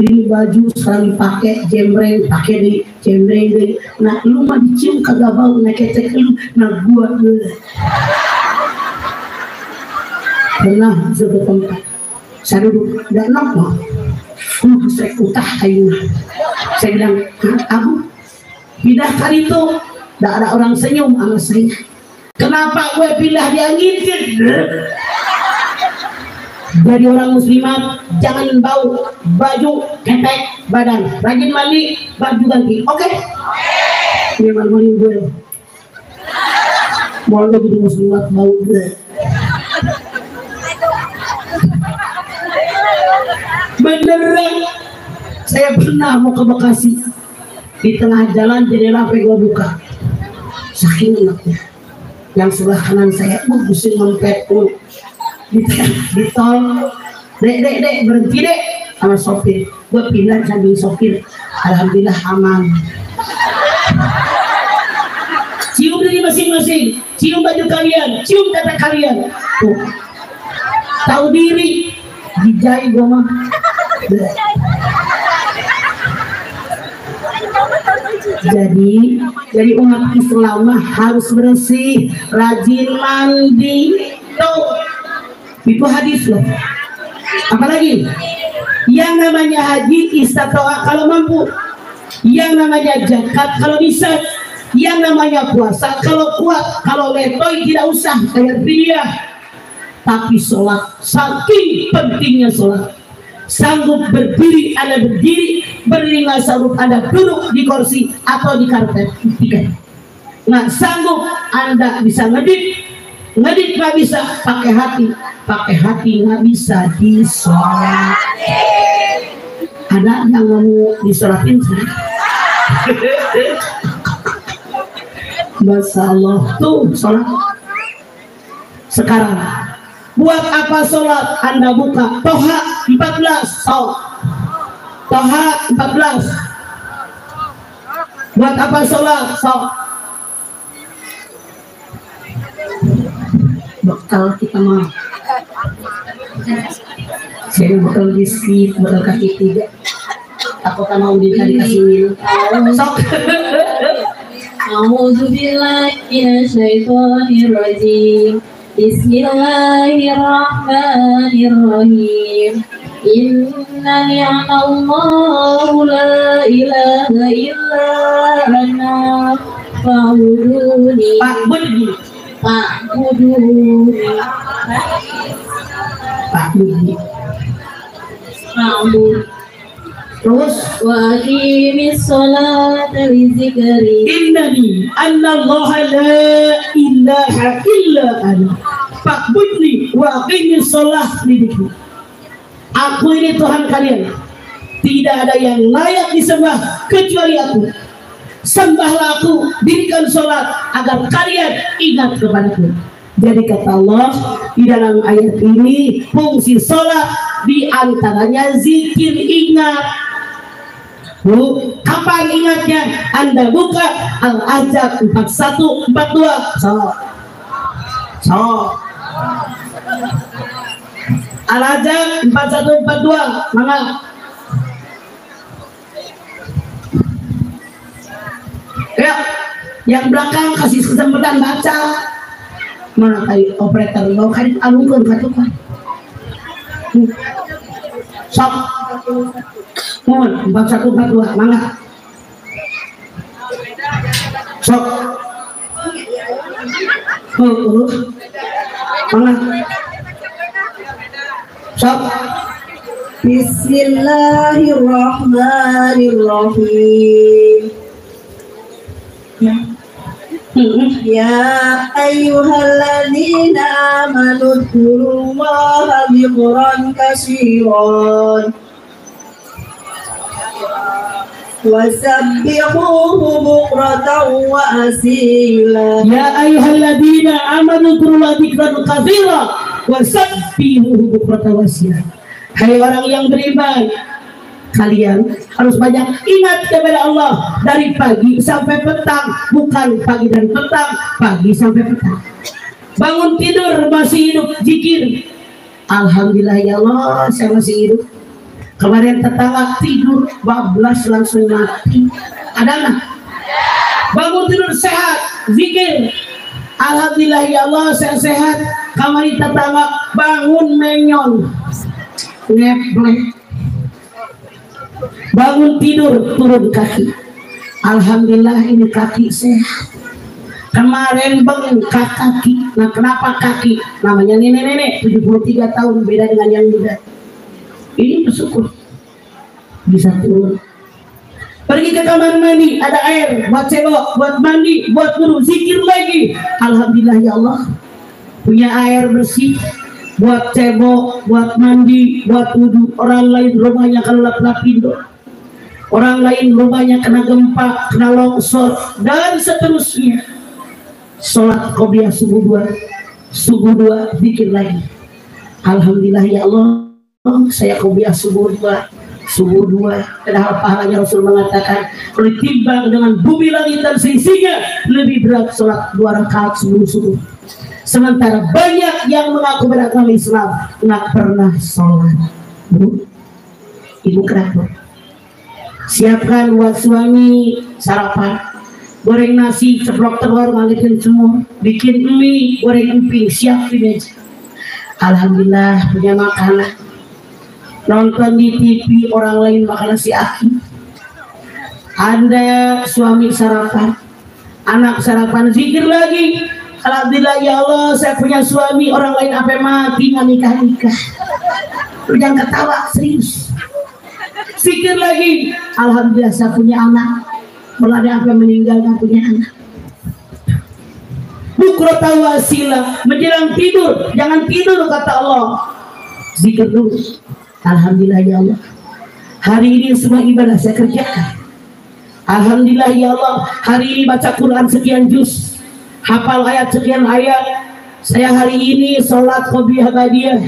Ini baju sekarang dipakai jembreng, pakai di jembreng deh. Nah lu mah dicium kagak bau, nah ketek lu, nah gua pernah suatu tempat saya duduk tidak nampak, saya utah kayunya. Saya bilang, Abu pindah kali itu tidak ada orang senyum sama saya, kenapa gue pindah dia ngintip? Jadi orang muslimat jangan bau baju ketek badan, rajin mandi, baju ganti, oke? Ini malu-maluin gue mau lo jadi muslimat bau gue. Beneran saya pernah mau ke Bekasi, di tengah jalan jendela gue buka, saking enaknya. Yang sebelah kanan saya pusing mempet di tol, dek berhenti dek sama sopir. Gue pindah sambil sopir, alhamdulillah aman. Cium diri masing-masing, cium baju kalian, cium kata kalian. Tuh. Tahu diri, dijai gua mah. Jadi umat Islam harus bersih, rajin mandi. Tuh. Itu hadis loh. Apalagi yang namanya haji istitoah kalau mampu, yang namanya zakat kalau bisa, yang namanya puasa kalau kuat, kalau letoy tidak usah bayar fidyah. Tapi sholat, saking pentingnya sholat, sanggup berdiri Anda berdiri, berdiri nggak sanggup Anda duduk di kursi atau di karpet, nggak sanggup Anda bisa ngedit nggak bisa pakai hati nggak bisa disolat. Ada yang mau disolatin sih? Masya Allah tuh sholat. Sekarang buat apa sholat? Anda buka Toha 14 Toha 14. Buat apa sholat? Bekal kita mah saya bekal biskuit, bekal kaki tiga. Aku kan mau dikasih minum. Sok. A'udzubillahi minasyaitonirrajim. Bismillahirrahmanirrahim. Inna ni'mallahu la ilaha illa ana fa'buduni. Terus wa aqimis sholata li dzikri. Innani annallaha la ilaha illa ana fa'budni wa aqimis sholata li dzikri. Aku ini Tuhan kalian, tidak ada yang layak disembah kecuali aku. Sembahlah aku, dirikan sholat agar kalian ingat kepadaku. Jadi kata Allah di dalam ayat ini, fungsi sholat diantaranya zikir, ingat. Kapan ingatnya? Anda buka Al-Ahzab 41-42. Al-Ahzab 41-42. Mana? Ya, yang belakang kasih kesempatan baca. Mana tadi operator mau kan alungkeun katukan. Sok. Mohon 4142 mana? Sok. Mana? Sok. Bismillahirrahmanirrahim. Ya ayyuhalladzina amanu dzkurullaha dzikran katsiran wasabbihuhu bukratan wa asila. Ya ayyuhalladzina amanu dzkurullaha dzikran katsiran wasabbihuhu bukratan wa asila. Hai orang yang beriman, kalian harus banyak ingat kepada Allah dari pagi sampai petang, bukan pagi dan petang, pagi sampai petang. Bangun tidur masih hidup, zikir. Alhamdulillah ya Allah, saya masih hidup. Kemarin tetangga tidur bablas langsung mati. Ada nggak? Bangun tidur sehat, zikir. Alhamdulillah ya Allah, saya sehat. Kemarin tetangga bangun menyon, ngeplek. Bangun tidur turun kaki. Alhamdulillah ini kaki sehat. Kemarin bengkak kaki. Nah kenapa kaki? Namanya nenek-nenek 73 tahun, beda dengan yang muda. Ini bersyukur bisa turun. Pergi ke kamar mandi, ada air buat cebok, buat mandi, buat wudu, zikir lagi. Alhamdulillah ya Allah, punya air bersih buat cebok, buat mandi, buat wudu. Orang lain rumahnya kalau lap-lap pintu, orang lain rumahnya kena gempa, kena longsor, dan seterusnya. Sholat qobliyah subuh 2, zikir lagi. Alhamdulillah ya Allah, saya qobliyah subuh 2, subuh 2. Padahal pahalanya Rasul mengatakan ditimbang dengan bumi langit dan seisinya lebih berat sholat 2 rakaat subuh. Sementara banyak yang mengaku beragama Islam nggak pernah sholat. Bu, ibu kerabat, siapkan buat suami sarapan, goreng nasi, ceplok telur, ngalitin semua, bikin mie, goreng emping, siapin aja. Alhamdulillah punya makanan. Nonton di TV orang lain makan nasi aki, Anda suami sarapan, anak sarapan, zikir lagi. Alhamdulillah ya Allah saya punya suami, orang lain sampai mati nggak nikah. Lu jangan ketawa, serius. Zikir lagi. Alhamdulillah saya punya anak, malah ada sampai meninggal nggak punya anak. Bukrata wasila, menjelang tidur jangan tidur kata Allah, zikir dulu. Alhamdulillah ya Allah, hari ini semua ibadah saya kerjakan. Alhamdulillah ya Allah, hari ini baca Quran sekian juz, hafal ayat sekian ayat. Saya hari ini sholat qobliyah ba'diyah,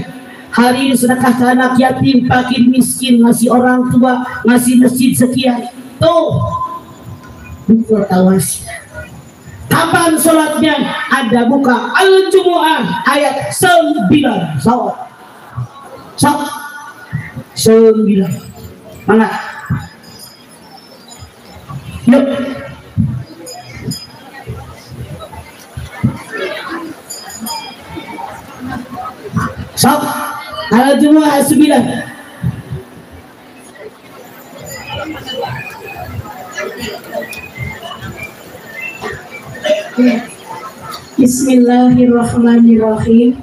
hari ini sedekah ke anak yatim, fakir miskin, ngasih orang tua, ngasih masjid sekian. Tuh bukur tawas. Kapan sholatnya? Ada buka Al-Jumu'ah ayat 9. Sholat 9. Mana? Yuk. Sok, Al-Jumu'ah 9. Bismillahirrahmanirrahim.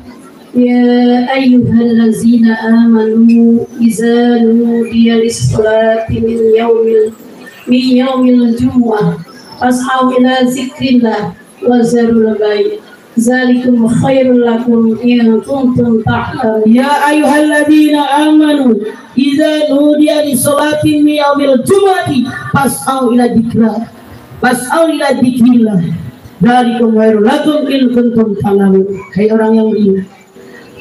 Ya ayyuhallazina amanu idza nudiya lis-salati min yaumil jumu'ah fas'au ila zikrillah wa zarul bay'. Zalikum khairul lakum in kuntum ta'lamun. Ya ayyuhalladzina amanu idza nudiya lis-salati min yaumil jumu'ati fas'au ila dzikrillah. Fas'au ila dzikrillah. Dzalikum khairul lakum in kuntum ta'lamun. Hai orang yang beriman,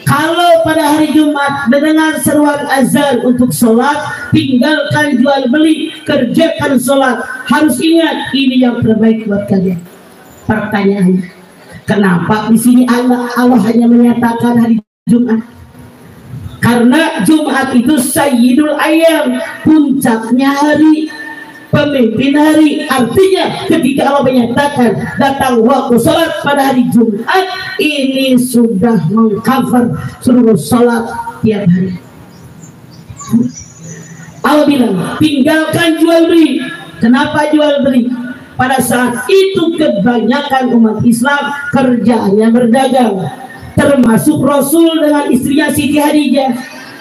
kalau pada hari Jumat mendengar seruan azan untuk sholat, tinggalkan jual beli, kerjakan sholat. Harus ingat ini yang terbaik buat kalian. Pertanyaannya, kenapa di sini Allah hanya menyatakan hari Jumat? Karena Jumat itu sayyidul ayyam, puncaknya hari, pemimpin hari. Artinya ketika Allah menyatakan datang waktu sholat pada hari Jumat, ini sudah mengcover seluruh sholat tiap hari. Allah bilang tinggalkan jual beli. Kenapa jual beli? Pada saat itu kebanyakan umat Islam kerjanya berdagang, termasuk Rasul dengan istrinya Siti Khadijah.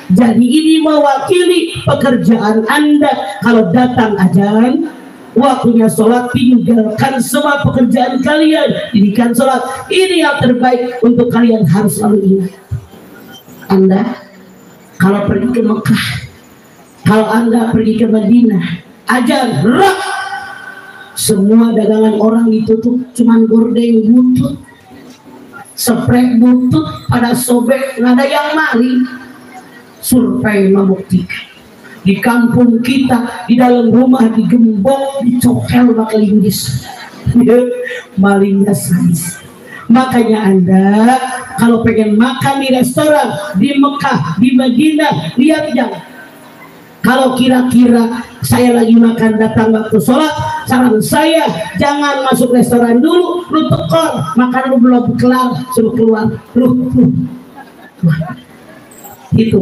Jadi ini mewakili pekerjaan Anda. Kalau datang azan, waktunya sholat, tinggalkan semua pekerjaan kalian, dirikan sholat. Ini yang terbaik untuk kalian, harus selalu ingat. Anda kalau pergi ke Mekah, kalau Anda pergi ke Madinah, azan rak, semua dagangan orang ditutup, cuman gorden butut, spray butut pada sobek, nggak ada yang maling. Survei membuktikan di kampung kita, di dalam rumah digembok, dicokel pakai linggis, malingnya sadis. Makanya Anda kalau pengen makan di restoran di Mekah, di Madinah, lihat jangan. Kalau kira-kira saya lagi makan datang waktu sholat, saran saya jangan masuk restoran dulu, lu tekor, makan lu belum kelar, suruh keluar, itu.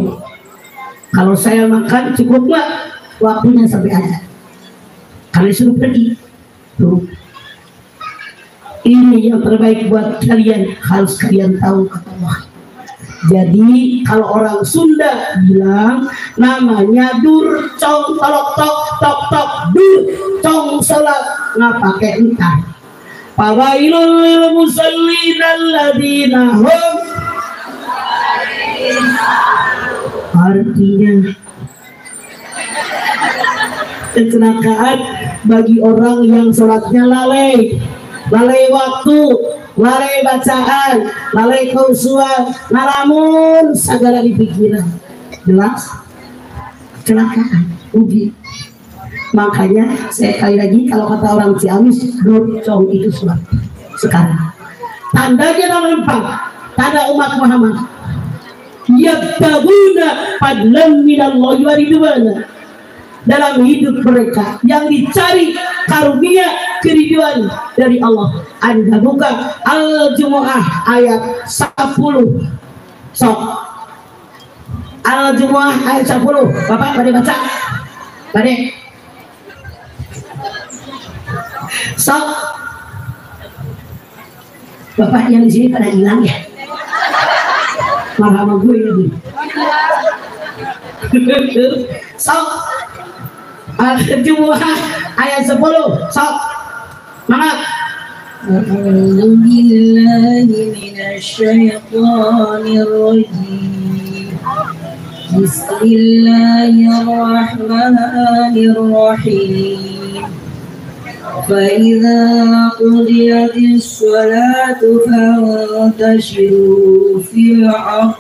Kalau saya makan cukup nggak waktunya sampai azan, kalian suruh pergi tuh. Ini yang terbaik buat kalian, harus kalian tahu kata Allah. Jadi kalau orang Sunda bilang namanya durcong, tolok tok tok tok durcong sholat, nggak pakai entar. Fawailul lil musallin alladzina hum, artinya kecelakaan bagi orang yang sholatnya lalai waktu, lalai bacaan, lalai khusyuk, ngalamun segala di pikiran. Jelas kecelakaan. rugi. Makanya saya kali lagi, kalau kata orang Ciamis, gocong itu sholat sekarang. Tandanya nampak, tanda umat Muhammad. Yabtaguna fadlan minallahi wa ridwana. Dalam hidup mereka yang dicari karunia keriduan dari Allah. Anda buka Al-Jumu'ah ayat 10. Sok Al-Jumu'ah ayat 10. Bapak pada baca. Pada sok. Bapak yang di sini pada hilang ya. Marah sama gue lagi. Sok Al-Jumu'ah ayat 10. Sok semangat. A'udzu billahi minasyaitonir rajim. Bismillahirrahmanirrahim. فإذا قضيت الصلاة فانتشروا في الأرض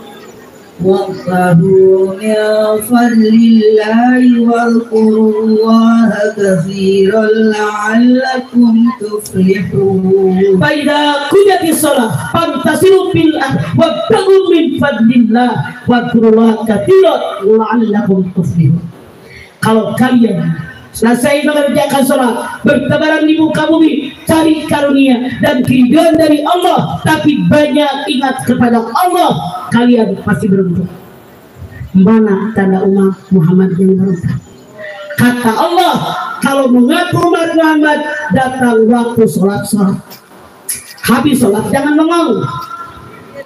وابتغوا من فضل الله واذكروا الله كثيرا لعلكم تفلحون. فإذا قضيت الصلاة فانتشروا في الأرض وابتغوا من فضل الله واذكروا الله كثيرا لعلكم تفلحون. Kalau kalian selesai mengerjakan sholat, bertebaran di muka bumi, cari karunia dan keridhaan dari Allah, tapi banyak ingat kepada Allah, kalian pasti beruntung. Mana tanda umat Muhammad yang beruntung? Kata Allah, kalau mengaku umat Muhammad, datang waktu sholat. Habis sholat jangan bengong,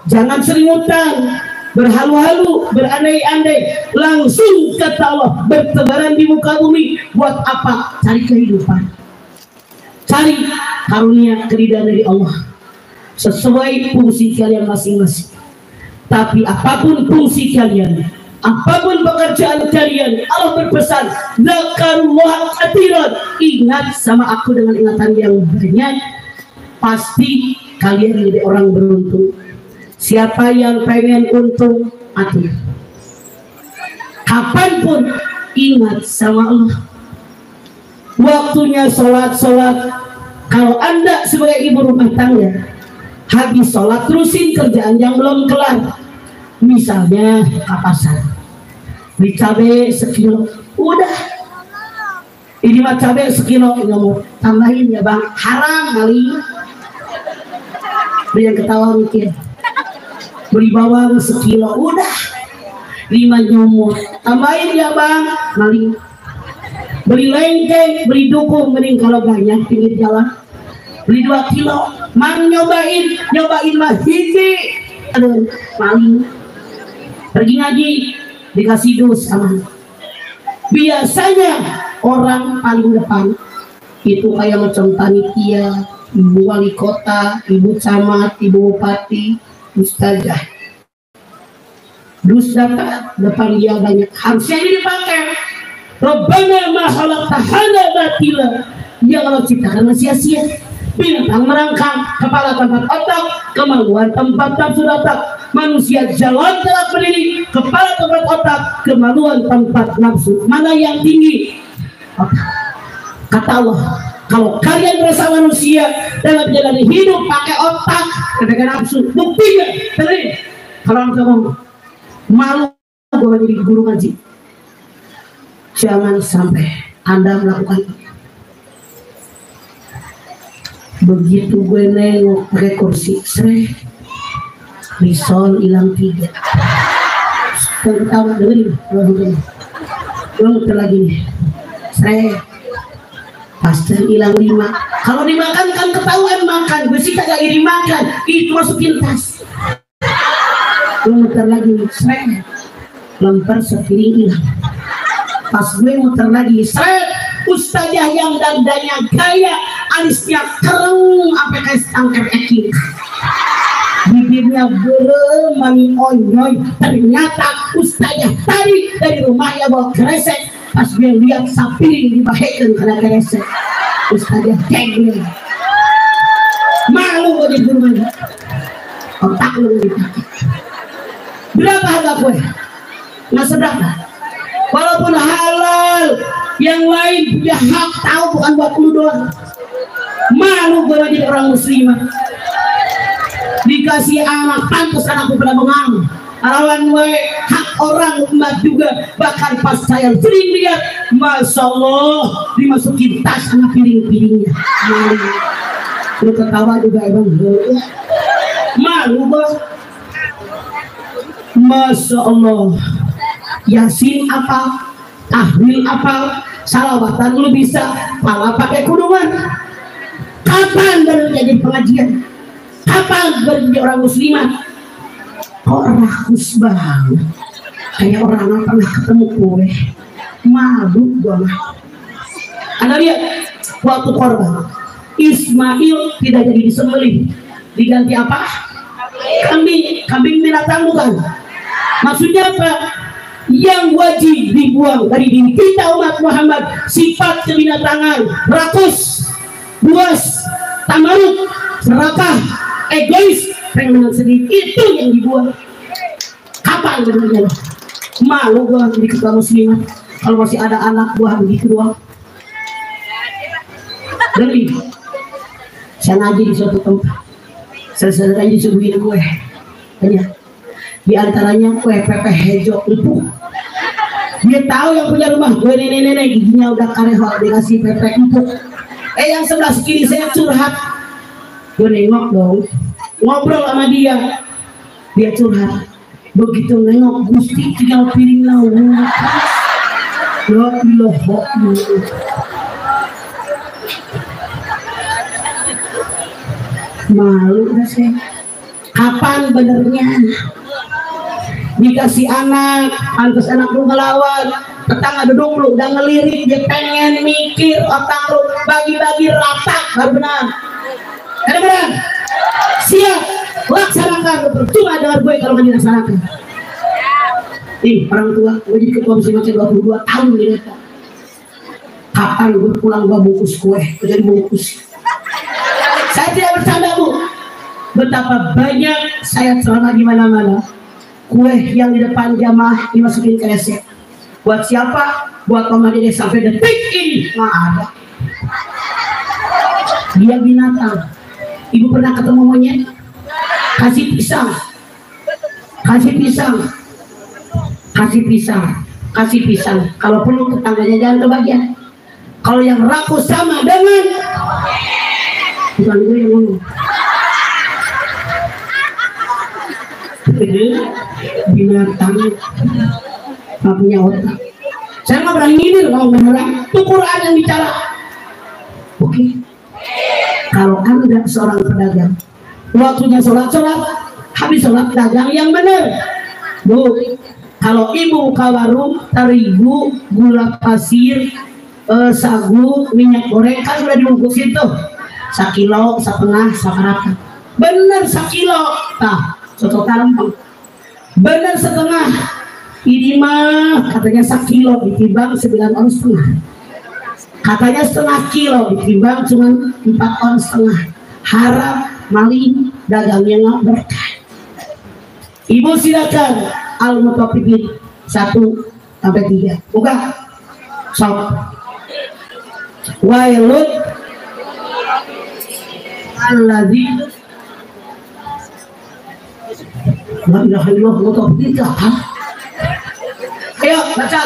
jangan sering utang, berhalu-halu, berandai-andai, langsung kata Allah, bertebaran di muka bumi. Buat apa? Cari kehidupan, cari karunia keridhaan dari Allah sesuai fungsi kalian masing-masing. Tapi apapun fungsi kalian, apapun pekerjaan kalian, Allah berpesan, zakarullah katsiran, ingat sama aku dengan ingatan yang banyak, pasti kalian menjadi orang beruntung. Siapa yang pengen untung, atur. Kapanpun ingat sama Allah. Waktunya sholat. Kalau Anda sebagai ibu rumah tangga, habis sholat terusin kerjaan yang belum kelar. Misalnya ke pasar, beli cabai sekilo, udah. Ini mah cabai sekilo, nggak mau tambahin ya bang, haram kali. Beli yang ketawa mikir. Beli bawang sekilo, udah 5 nyomot, tambahin ya bang, maling. Beli lengkeng, beli dukung, mending kalau banyak pinggir jalan. Beli 2 kilo, mang nyobain mah hiji, aduh maling. Pergi ngaji, dikasih dus sama. Biasanya orang paling depan itu kayak macam panitia, ibu wali kota, ibu camat, ibu bupati, ustazah. Dus dapat depan dia banyak, harusnya ini dipakai. Rabbana ma khalaqta hadza batila. Dia kalau ciptakan sia-sia. Bintang merangkang, kepala tempat otak, kemauan tempat nafsu otak. Manusia jalan telah berdiri, kepala tempat otak, kemaluan tempat nafsu. Mana yang tinggi? Otak. Kata Allah, kalau kalian merasa manusia dalam jalan hidup pakai otak, pakai nafsu, buktinya terus. Kalau kamu malu gue jadi guru ngaji, jangan sampai Anda melakukan itu. Begitu gue nengok pakai kursi, risol hilang 3. Tahu dengerin, belum lagi nih. Pastel hilang 5. Kalau dimakan kan ketahuan makan. Gue sih kagak iri makan. Itu masukin tas. Muter lagi, lempar sepiring hilang. Pas gue muter lagi, ustazah yang dandanya gaya, alisnya kereng, sampai kayak angker eking. Bibirnya beremani onyoy. Ternyata ustazah tadi dari rumahnya bawa kresek. Pas gue lihat sapiring dibahekan karena kresek. Ustazah kegel. Malu gue di rumahnya. Otak lu dipakai. Berapa harga kue? Nggak seberapa. Walaupun halal halal, yang lain punya hak tahu, bukan buat lu doang. Malu gue jadi orang muslimah. Dikasih anak, pantas anakku pada mengang. Arawan gue hak orang umat juga. Bahkan pas saya sering lihat, Masya Allah, dimasukin tas sama piring-piringnya. Malu. Lu ketawa juga emang. Malu bos. Masya Allah. Yasin apa, tahlil apa, salawatan lu bisa, malah pakai kurungan. Kapan baru jadi pengajian? Kapan baru jadi orang muslimah? Kok rakus banget, kayak orang yang pernah ketemu gue. Malu gue mah. Anda lihat waktu korban Ismail tidak jadi disembelih, diganti apa? Kambing. Kambing binatang bukan? Maksudnya apa? Yang wajib dibuang dari diri kita umat Muhammad, sifat kebinatangan, rakus, buas, tamaruk, serakah, egois, pengen sendiri, itu yang dibuang. Kapan benernya? Malu gua di ketua muslimah kalau masih ada anak buah begitu doang. Dari saya ngaji di suatu tempat, saya disuguhin kue banyak, di antaranya kue pepeh hijau empuk. Dia tahu yang punya rumah gue nenek-nenek giginya udah karehol, dikasih pepeh empuk. Yang sebelah kiri saya curhat, gue nengok dong, ngobrol sama dia curhat. Begitu nengok, Gusti tinggal piring lauk. Ya Allah, malu gak sih? Kapan benernya dikasih anak, pantas anak lu ngelawan, tetangga duduk lu udah ngelirik, dia pengen mikir, otak lu bagi-bagi rata, baru benar. Ada benar? Siap, laksanakan. Percuma dengan gue kalau nggak dilaksanakan. Orang tua, gue jadi ketua muslimah 22 tahun ini. Kapan gue pulang gue bungkus kue, gue jadi bungkus. Saya tidak bercanda bu. Betapa banyak saya celana di mana-mana. Kue yang di depan jamaah dimasukin ke resep. Buat siapa? Buat Mama Dede sampai detik ini nggak ada. Dia binatang. Ibu pernah ketemu monyet? Kasih pisang, kasih pisang, kasih pisang, kasih pisang. Kalau perlu tetangganya jangan kebagian. Kalau yang rakus sama dengan, bukan gue yang ngomong. Binatang nggak punya otak. Saya nggak berani nyindir kalau beneran. Itu Quran yang bicara. Oke. Kalau Anda seorang pedagang, waktunya sholat, habis sholat dagang yang benar. Bu, kalau ibu buka warung, terigu, gula pasir, sagu, minyak goreng, kan sudah dibungkus itu. 1 kilo, 1,5, 1,5. Bener 1 kilo. Nah, soto kalempeng. Bener 1,5. Ini mah katanya 1 kilo ditimbang 9,5 ons. Katanya 1,5 kilo ditimbang cuma 4,5 ons. Harap maling dagangnya nggak berkah. Ibu silakan Al-Mutaffifin 1-3. Buka. Sok. Wailun alladzi la ilaha illallah mutaffifin. Ayo baca.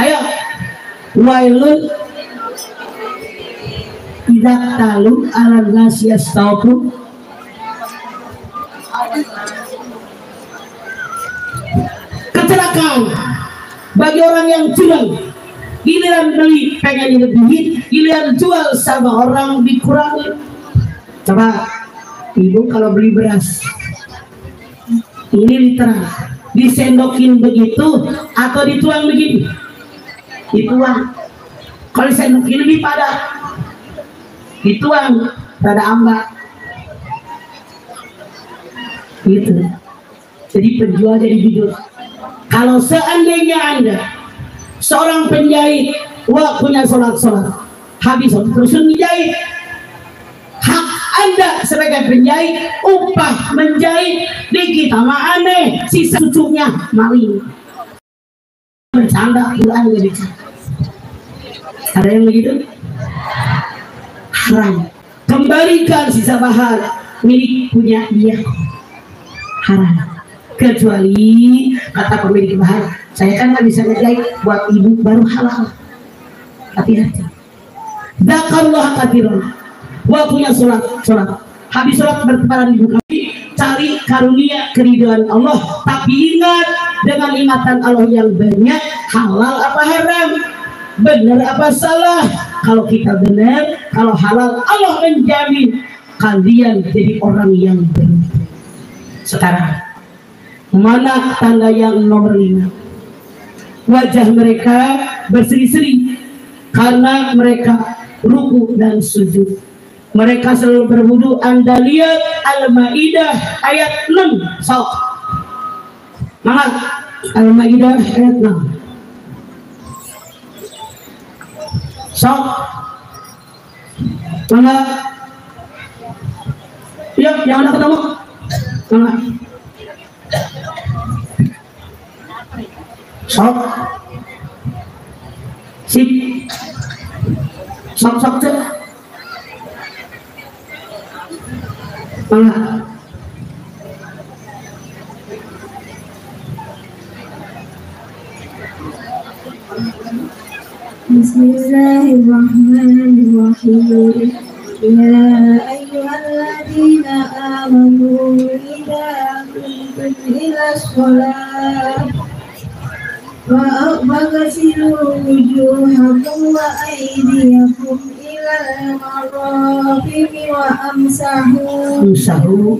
Ayo. Wailun idza talu ala nasias tauku. Kecelakaan bagi orang yang curang. Giliran beli pengen dilebihin, giliran jual sama orang dikurangi. Coba ibu kalau beli beras ini literan, disendokin begitu atau dituang begini? Dituang. Kalau disendokin lebih padat, dituang rada ambak gitu. Jadi penjual jadi jujur. Kalau seandainya Anda seorang penjahit, waktunya sholat, habis terus menjahit, hak Anda sebagai penjahit, upah menjahit di kita mah aneh, sisa cucunya maling. bercanda, Quran nggak bicara. Ada yang begitu? Haram. Kembalikan sisa bahan milik punya dia. Haram. Kecuali kata pemilik bahan, saya kan nggak bisa ngejahit buat ibu, baru halal. Hati-hati. Zakarullah katsiran. Waktunya sholat. Habis sholat bertebaran ibu kami, cari karunia keridhaan Allah. Tapi ingat, dengan ingatan Allah yang banyak, halal apa haram, benar apa salah. Kalau kita benar, kalau halal, Allah menjamin kalian jadi orang yang benar. Sekarang, mana tanda yang nomor 5? Wajah mereka berseri-seri karena mereka ruku dan sujud. Mereka selalu berwudu. Anda lihat Al-Maidah ayat 6. Sok. Mana? Al-Maidah ayat 6. Sok. Mana? Ya, yang ada ketemu. Mana? Sok. Sip. Sok cek. Mana? Bismillahirrahmanirrahim. Ya ayyuhalladzina amanu idza qumtum ila shalah faghsilu wujuhakum wa aydiyakum ilal marafiqi wa amsahu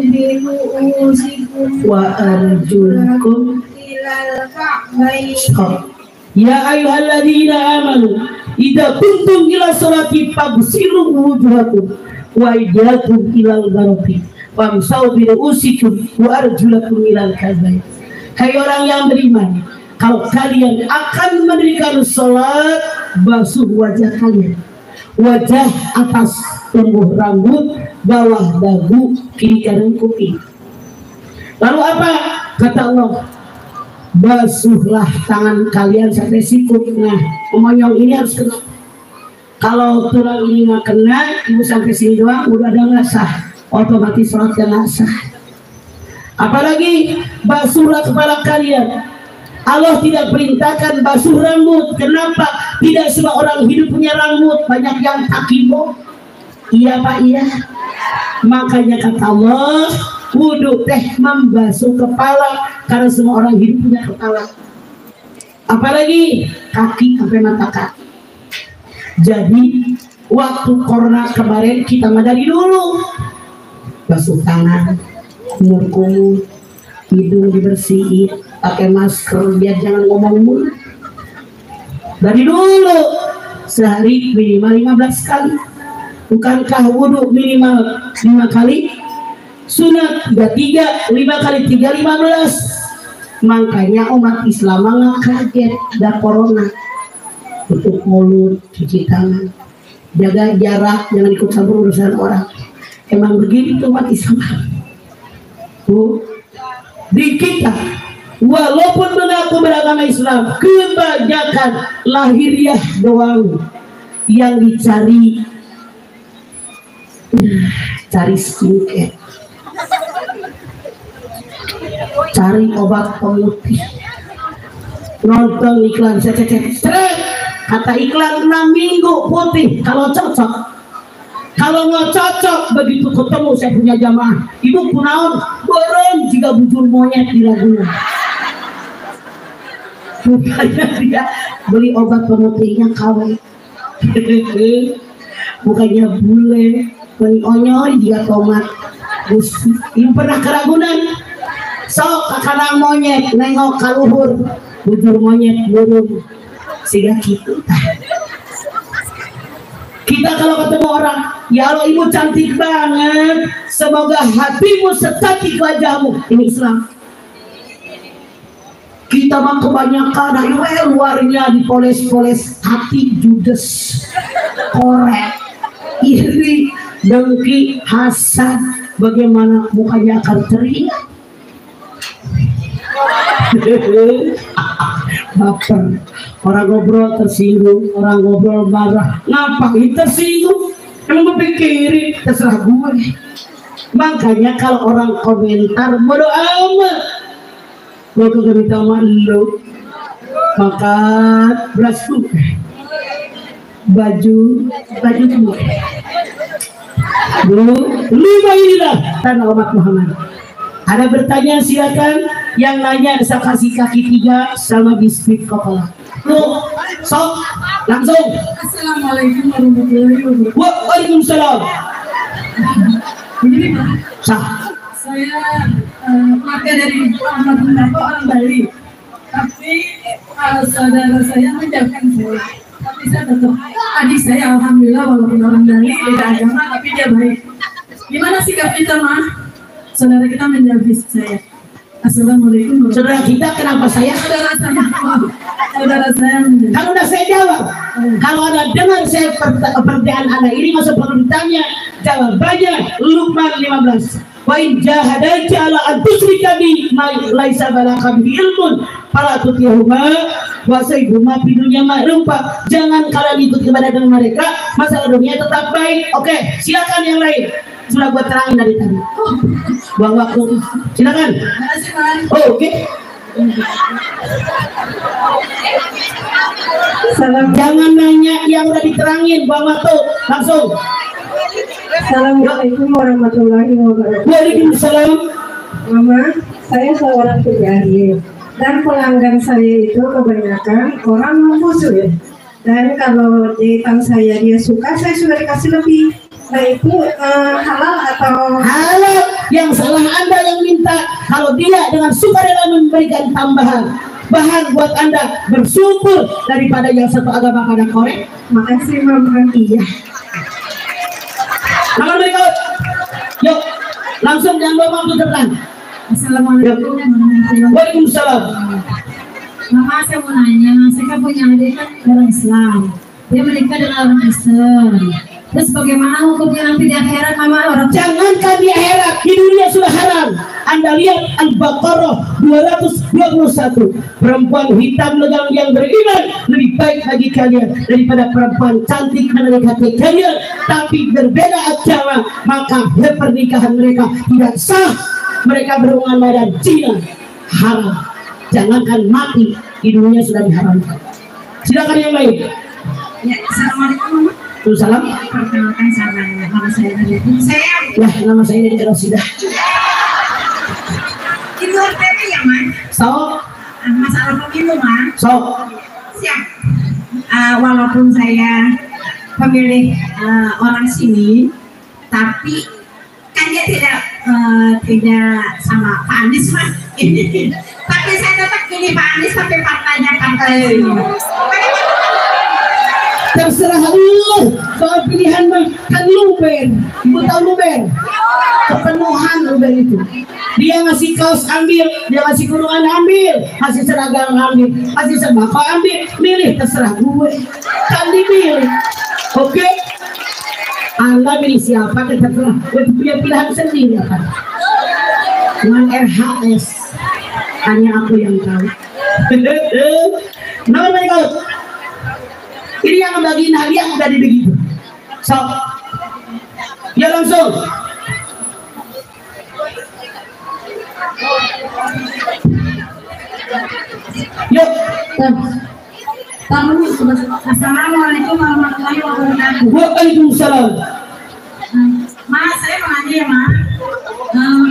bi ru'usikum Wa arjulakum ilal ka'bayn. Ya ayyuhalladzina amanu idza kuntum ila sholati faghsilu wujuhakum wa aydiyakum ilal marafiq wamsahu bi ru'usikum wa arjulakum ilal ka'bayn. Hai orang yang beriman, kalau kalian akan mendirikan sholat, basuh wajah kalian, wajah atas tumbuh rambut, bawah dagu, kiri kanan kuping. Lalu apa? Kata Allah, basuhlah tangan kalian sampai sikut. Nah, omonyong ini harus kena. Kalau tulang ini nggak kena, ibu sampai sini doang, udah ada nggak sah, otomatis sholatnya nggak sah. Apalagi basuhlah kepala kalian. Allah tidak perintahkan basuh rambut. Kenapa? Tidak semua orang hidup punya rambut. Banyak yang takibo. Iya Pak, iya. Makanya kata Allah, wudhu teh membasuh kepala, karena semua orang hidup punya kepala. Apalagi kaki sampai mata kaki. Jadi waktu corona kemarin kita dari dulu basuh tangan, kumur-kumur, hidung dibersihin, pakai masker biar jangan ngomong mulu. Dari dulu sehari minimal 15 kali. Bukankah wudhu minimal 5 kali? Sunat 33, 5 kali 3, 15. Makanya umat Islam nggak kaget ada corona. Tutup mulut, cuci tangan, jaga jarak, jangan ikut campur urusan orang. Emang begitu umat Islam. Di kita walaupun mengaku beragama Islam, kebanyakan lahiriah doang yang dicari, cari skincare, cari obat pemutih, nonton iklan seret, kata iklan 6 minggu putih kalau cocok. Kalau nggak cocok, begitu ketemu saya punya jamaah, ibu kunaon borong jika bujur monyet di Laguna. Bukannya dia beli obat pemutihnya KW, bukannya bule, beli onyoy dia tomat. Ibu pernah ke Ragunan? Sok kakarang monyet, nengok kaluhur, bujur monyet burung, sehingga gitu. Kita kalau ketemu orang, ya Allah ibu cantik banget, semoga hatimu secantik wajahmu. Ini Islam. Kita mah kebanyakan luarnya dipoles-poles, hati judes, korek, iri, dengki, hasad. Bagaimana mukanya akan teriak? Baper. Orang ngobrol tersinggung, orang ngobrol marah. Ngapain tersinggung? Emang gue pikirin, terserah gue. Makanya kalau orang komentar bodo amat, gue kagak minta sama lu. Makan beras putih, baju tuh dulu 5 inilah tanah umat Muhammad. Ada bertanya silakan, yang nanya saya kasih kaki 3 sama biskuit Coca-Cola. Lu sok langsung. Assalamualaikum warahmatullahi wabarakatuh. Waalaikumsalam. Begini Pak, Sah. saya keluarga dari Ahmad Munafo orang Bali. Tapi saudara saya menjauhkan saya. Tapi saya tetap adik saya alhamdulillah walaupun orang Bali beda agama tapi dia baik. Gimana sikap kita mah? Saudara kita menjauhi saya. Assalamualaikum. Saudara kita kenapa saya? Saudara saya menjauhi. Kalau udah saya jawab, kalau ada dengar saya pertanyaan Anda ini masuk perlu ditanya, jawabannya Luqman 15. Wa in jahadaka ala an tusyrika bi ma laisa balaka bi ilmun fala tutihuma wa sayyiduma fi dunya ma'rufa. Jangan kalian ikut kepada dengan mereka, masalah dunia tetap baik. Oke, silakan yang lain. Sudah gua terangin dari tadi. Buang waktu. Silakan. Oh, oke. Jangan nanya yang udah diterangin, buang waktu. Langsung. Assalamualaikum warahmatullahi wabarakatuh. Waalaikumsalam. Mama, saya seorang penjahit dan pelanggan saya itu kebanyakan orang non-muslim. Dan kalau jahitan saya dia suka, saya sudah dikasih lebih. Nah itu halal atau halal? Yang salah Anda yang minta. Kalau dia dengan sukarela memberikan tambahan bahan buat Anda bersyukur daripada yang satu agama pada korek. Makasih Mama. Iya. Tangan berikut. Yuk, langsung jangan bawa waktu depan. Assalamualaikum warahmatullahi wabarakatuh. Waalaikumsalam. Mama, saya mau nanya, saya kan punya adik kan orang Islam. Dia menikah dengan orang Kristen. Terus bagaimana hukumnya nanti di akhirat, Mama? Orang jangankan di akhirat, di dunia sudah haram. Anda lihat Al-Baqarah 221. Perempuan hitam legam yang beriman lebih baik bagi kalian daripada perempuan cantik mendekati kalian tapi berbeda agama, maka pernikahan mereka tidak sah. Mereka berhubungan badan zina, haram. Jangankan mati, di dunia sudah diharamkan. Silakan yang lain. Ya, Assalamualaikum. Salam. Perkenalkan nama saya dari saya. Ya, nama saya dari Rosidah. Itu RTP ya, Mas? So, masalah pemilu, Mas. so. Siap. Walaupun saya pemilih orang sini, tapi kan dia tidak sama Pak Anies, Mas. Tapi saya tetap pilih Pak Anies, tapi partainya partai ini. Terserah lu, soal pilihan mah kan luber. Ibu tahu luber? Kepenuhan luber itu. Dia ngasih kaos ambil, dia ngasih kurungan ambil, ngasih seragam ambil, ngasih sembako ambil, milih terserah gue. Kan dipilih. Oke? Anda pilih siapa terserah. Gue punya pilihan sendiri kan. Dengan RHS hanya aku yang tahu. Nomor berikut. Ini yang membagiin hadiah udah begitu. So, ya langsung. Yuk. Assalamualaikum warahmatullahi wabarakatuh. Waalaikumsalam. Mas, saya mau nanya ya, Mas.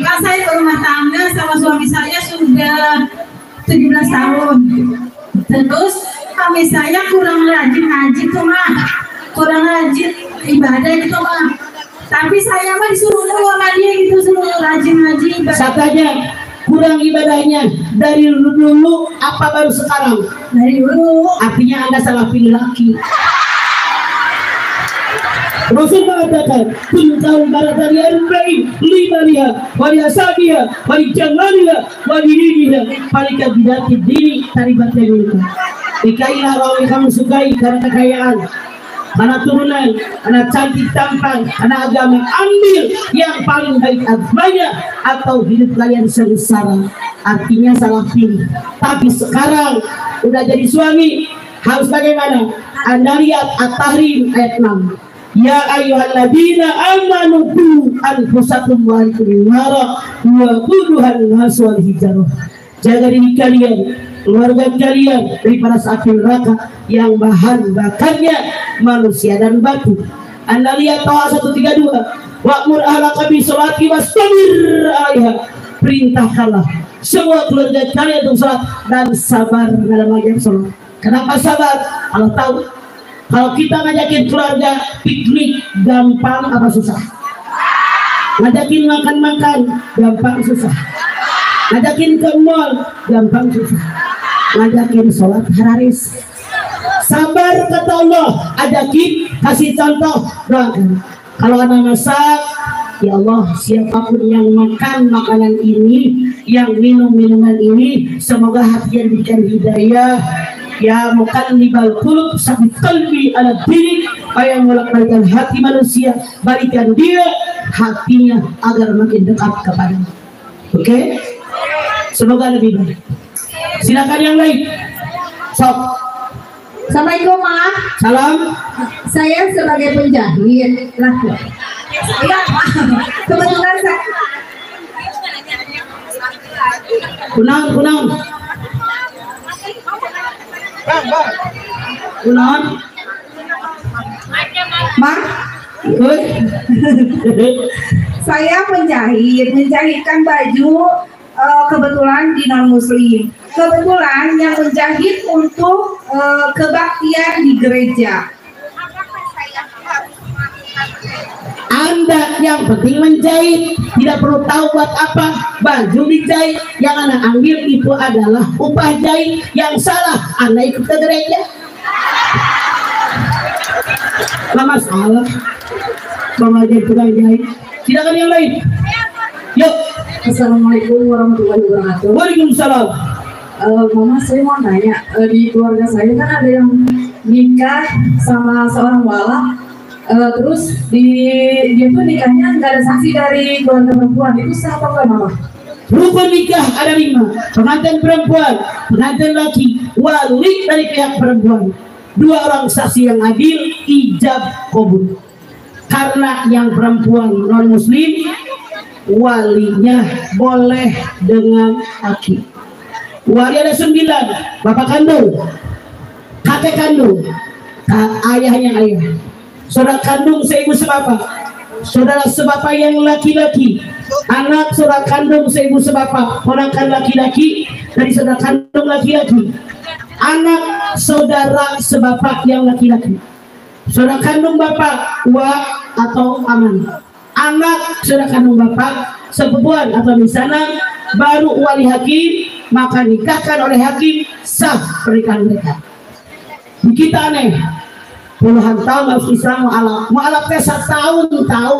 Kan saya berumah tangga sama suami saya sudah 17 tahun. Terus suami saya kurang rajin ngaji tuh, Mas. Kurang rajin ibadah gitu, Mas. Tapi saya mah disuruh sama dia gitu, suruh rajin ngaji ibadah. Katanya kurang ibadahnya dari dulu apa baru sekarang? Dari dulu. Artinya Anda salah pilih laki. Rasul mengatakan, "Kuntal baratani arba'in limaniha wa li asabiha wa li jamaliha wa li diniha falika bidati dini taribat yaminka." Nikailah orang yang kamu sukai karena kekayaan, karena turunan, karena cantik tampan, karena agama, ambil yang paling baik agamanya atau hidup kalian sengsara. Artinya salah pilih. Tapi sekarang udah jadi suami, harus bagaimana? Anda lihat At-Tahrim ayat 6. Ya ayyuhalladzina amanu qu anfusakum wa ahlikum nara wa quduhan nas wal hijarah. Jaga diri kalian, keluarga kalian dari panas api neraka yang bahan bakarnya manusia dan batu. Anda lihat Toha 132. Wa'mur ahlaka bisolati wastabir 'alaiha. Perintahkanlah semua keluarga kalian untuk salat dan sabar dalam mengajar salat. Kenapa sabar? Kalau tahu, kalau kita ngajakin keluarga piknik gampang apa susah? Ngajakin makan-makan gampang susah. Ngajakin ke mall gampang susah. Ngajakin sholat hararis sabar kata Allah. Ajakin, kasih contoh, doakan. Kalau anak masak, ya Allah, siapapun yang makan makanan ini, yang minum minuman ini, semoga hatinya diberikan hidayah. Ya muqallibal qulub sabit qalbi ala diri, yang melakbalikan hati manusia, balikan dia hatinya agar makin dekat kepadamu. Oke? Semoga lebih baik. Silakan yang lain. Sok. Assalamualaikum, Ma. Salam. Saya sebagai penjahit laki. Iya, kebetulan saya. Kunang. Ma, Good. saya menjahitkan baju kebetulan di non muslim. Kebetulan yang menjahit untuk kebaktian di gereja. Anda yang penting menjahit, tidak perlu tahu buat apa baju dijahit. Yang Anda ambil itu adalah upah jahit. Yang salah Anda ikut ke gereja. Gak masalah. Mengajar tukang jahit. Silakan yang lain. Yuk. Assalamualaikum warahmatullahi wabarakatuh. Waalaikumsalam. Mama, saya mau nanya, di keluarga saya kan ada yang nikah sama seorang wala, terus dia tuh nikahnya nggak ada saksi dari keluarga perempuan, itu sah apa enggak, Mama? Rukun nikah ada 5, pengantin perempuan, pengantin laki, wali dari pihak perempuan. 2 orang saksi yang adil, ijab kabul. Karena yang perempuan non muslim, walinya boleh dengan laki. Wali ada 9, bapak kandung, kakek kandung, ayahnya ayah, saudara kandung seibu sebapak, saudara sebapak yang laki-laki, anak saudara kandung seibu sebapak, ponakan laki-laki dari saudara kandung laki-laki, anak saudara sebapak yang laki-laki, saudara kandung bapak wa atau aman, anak saudara kandung bapak sepupuan atau misalnya baru wali hakim, maka nikahkan oleh hakim, sah pernikahan mereka. Kita aneh, puluhan tahun harus Islam mu'alaf teh 1 tahun tahu.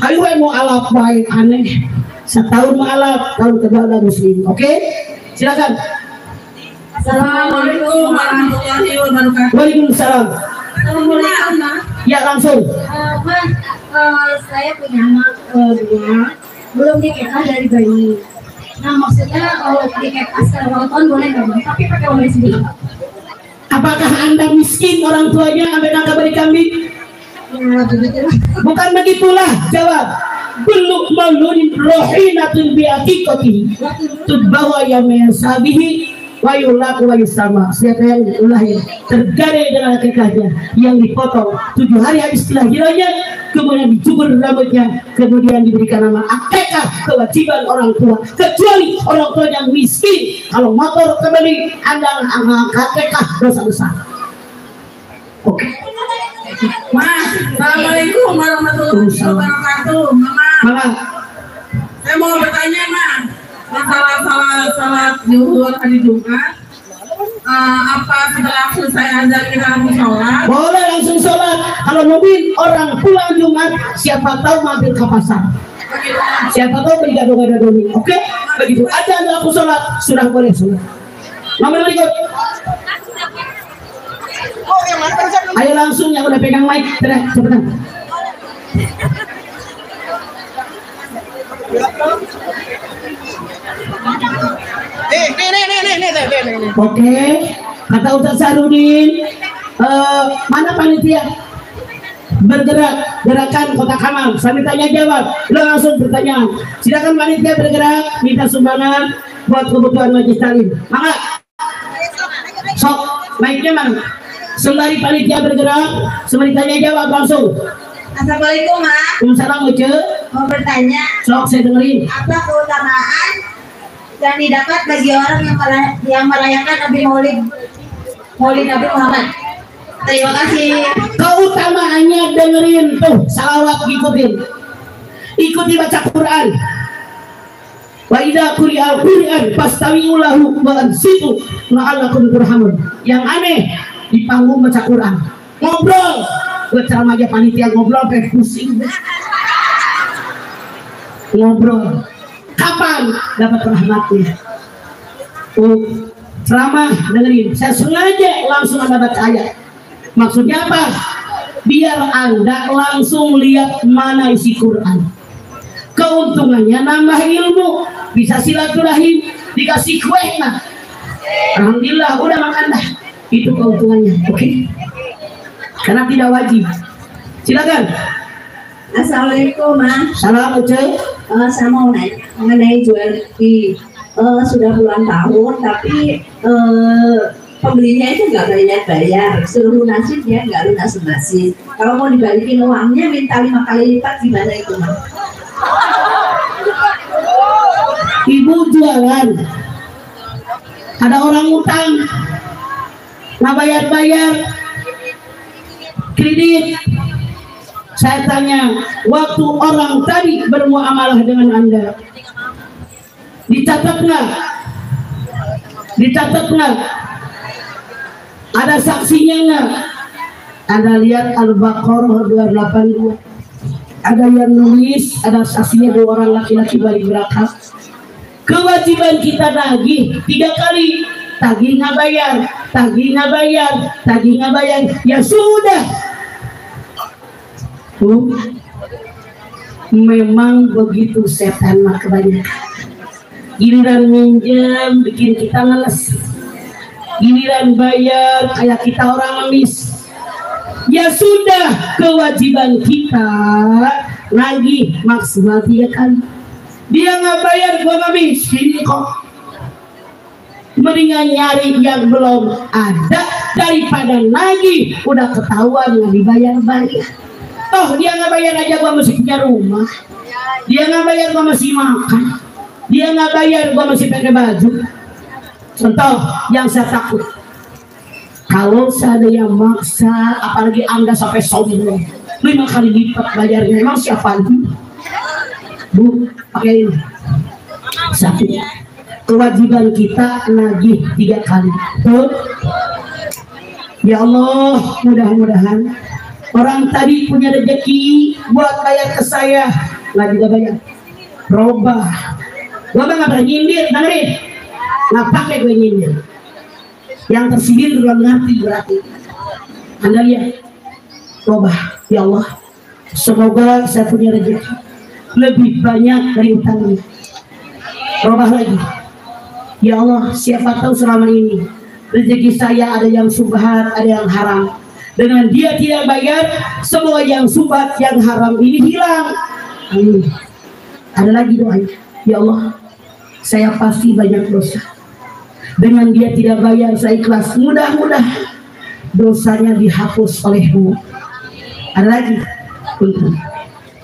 Ayo mu'alaf baik aneh. 1 tahun mu'alaf, tahun kedua udah muslim. Oke? Silakan. Assalamualaikum warahmatullahi wabarakatuh. Waalaikumsalam. Assalamualaikum, Ma. Ya langsung. Saya punya anak 2, belum dikekang dari bayi. Nah, maksudnya kalau dikekang secara tahun boleh nggak, Bang? Tapi pakai uang sendiri. Apakah Anda miskin orang tuanya sampai nangka beri kambing? Ya, begitu. Bukan begitulah, jawab. Belum malunin rohinatun bi'aqiqati tudbawa yamesabihi wa yulaku wa yusama. Siapa yang lahir tergadai dengan akikahnya yang dipotong 7 hari habis kelahirannya, kemudian dicukur rambutnya, kemudian diberikan nama akikah, kewajiban orang tua, kecuali orang tua yang miskin. Kalau motor kembali Anda akikah dosa besar. Oke. Mas, Assalamualaikum warahmatullahi wabarakatuh. Mama, Saya mau bertanya, Mas, masalah salat zuhur hari Jumat. Apa setelah selesai azan kita harus sholat? boleh langsung sholat. Kalau mobil orang pulang Jumat, siapa tahu mampir ke pasar, siapa tahu beli gado-gado dulu. Oke, begitu aja anda aku sholat, sudah boleh sholat. Nomor berikut. Ayo langsung yang udah pegang mic, cepetan. Nih. Oke, kata Ustaz Sarudin, mana panitia? Bergerak, gerakan kotak amal. Sambil tanya jawab, lo langsung pertanyaan. Silakan panitia bergerak, minta sumbangan buat kebutuhan majelis taklim. Mangga. Sok, mic-nya mana? Sembari panitia bergerak, sembari tanya jawab langsung. Assalamualaikum, Ma. Waalaikumsalam, Uce. Mau bertanya, Sok, saya dengerin. apa keutamaan yang didapat bagi orang yang merayakan Maulid Nabi Muhammad? Terima kasih. Keutamaannya dengerin tuh, salawat ikuti baca Quran. Wa idza quri'al Qur'an fastami'u lahu wa ansitu la'allakum turhamun. Yang aneh di panggung baca Quran, ngobrol, ceramah aja panitia ngobrol sampai pusing. Ngobrol, kapan dapat rahmatnya? Ceramah dengerin, saya sengaja langsung ada baca ayat. Maksudnya apa? Biar Anda langsung lihat mana isi Quran. Keuntungannya nambah ilmu, bisa silaturahim, dikasih kue nah. Alhamdulillah udah makan dah. Itu keuntungannya, oke? Karena tidak wajib. Silakan. Assalamualaikum, Ma. Salam, Uce. Saya mau nanya mengenai jual beli. Sudah puluhan tahun, tapi pembelinya itu nggak bayar, suruh lunasin dia nggak lunasin. Kalau mau dibalikin uangnya minta 5 kali lipat, gimana itu, Ma? Ibu jualan, ada orang utang, nggak bayar kredit. Saya tanya, waktu orang tadi bermuamalah dengan Anda, dicatat nggak? Ada saksinya nggak? Ada lihat Al-Baqarah 282. Ada yang nulis, ada saksinya 2 orang laki-laki balik berakal. Kewajiban kita nagih 3 kali, tagih nggak bayar, ya sudah. Memang begitu setan mah kebanyakan. Giliran minjem bikin kita ngeles, giliran bayar kayak kita orang ngemis. Ya sudah, kewajiban kita lagi maksimal 3 kali. Dia nggak bayar, gua nggak miskin kok. Mendingan nyari yang belum ada daripada lagi udah ketahuan nggak dibayar. Oh, dia nggak bayar aja gua masih punya rumah. Dia nggak bayar gua masih makan. Dia nggak bayar gua masih pakai baju. Contoh yang saya takut, kalau ada yang maksa, apalagi Anda sampai sombong 5 kali lipat bayarnya, emang siapa itu? Bu, pakai ini. Satu, kewajiban kita nagih 3 kali. Tuh. Ya Allah, mudah-mudahan orang tadi punya rezeki buat bayar ke saya, nggak juga bayar. Robah, gua nggak pernah nyindir, dengerin, nggak pakai gue nyindir. Yang tersindir belum ngerti berarti. Anda lihat, robah, ya Allah, semoga saya punya rezeki lebih banyak dari utangnya. Robah lagi, ya Allah, siapa tahu selama ini rezeki saya ada yang subhat, ada yang haram. Dengan dia tidak bayar, semua yang subhat, yang haram ini hilang. Amin. Ada lagi doa, ya Allah, saya pasti banyak dosa. Dengan dia tidak bayar, saya ikhlas. Mudah-mudahan dosanya dihapus olehmu. Ada lagi,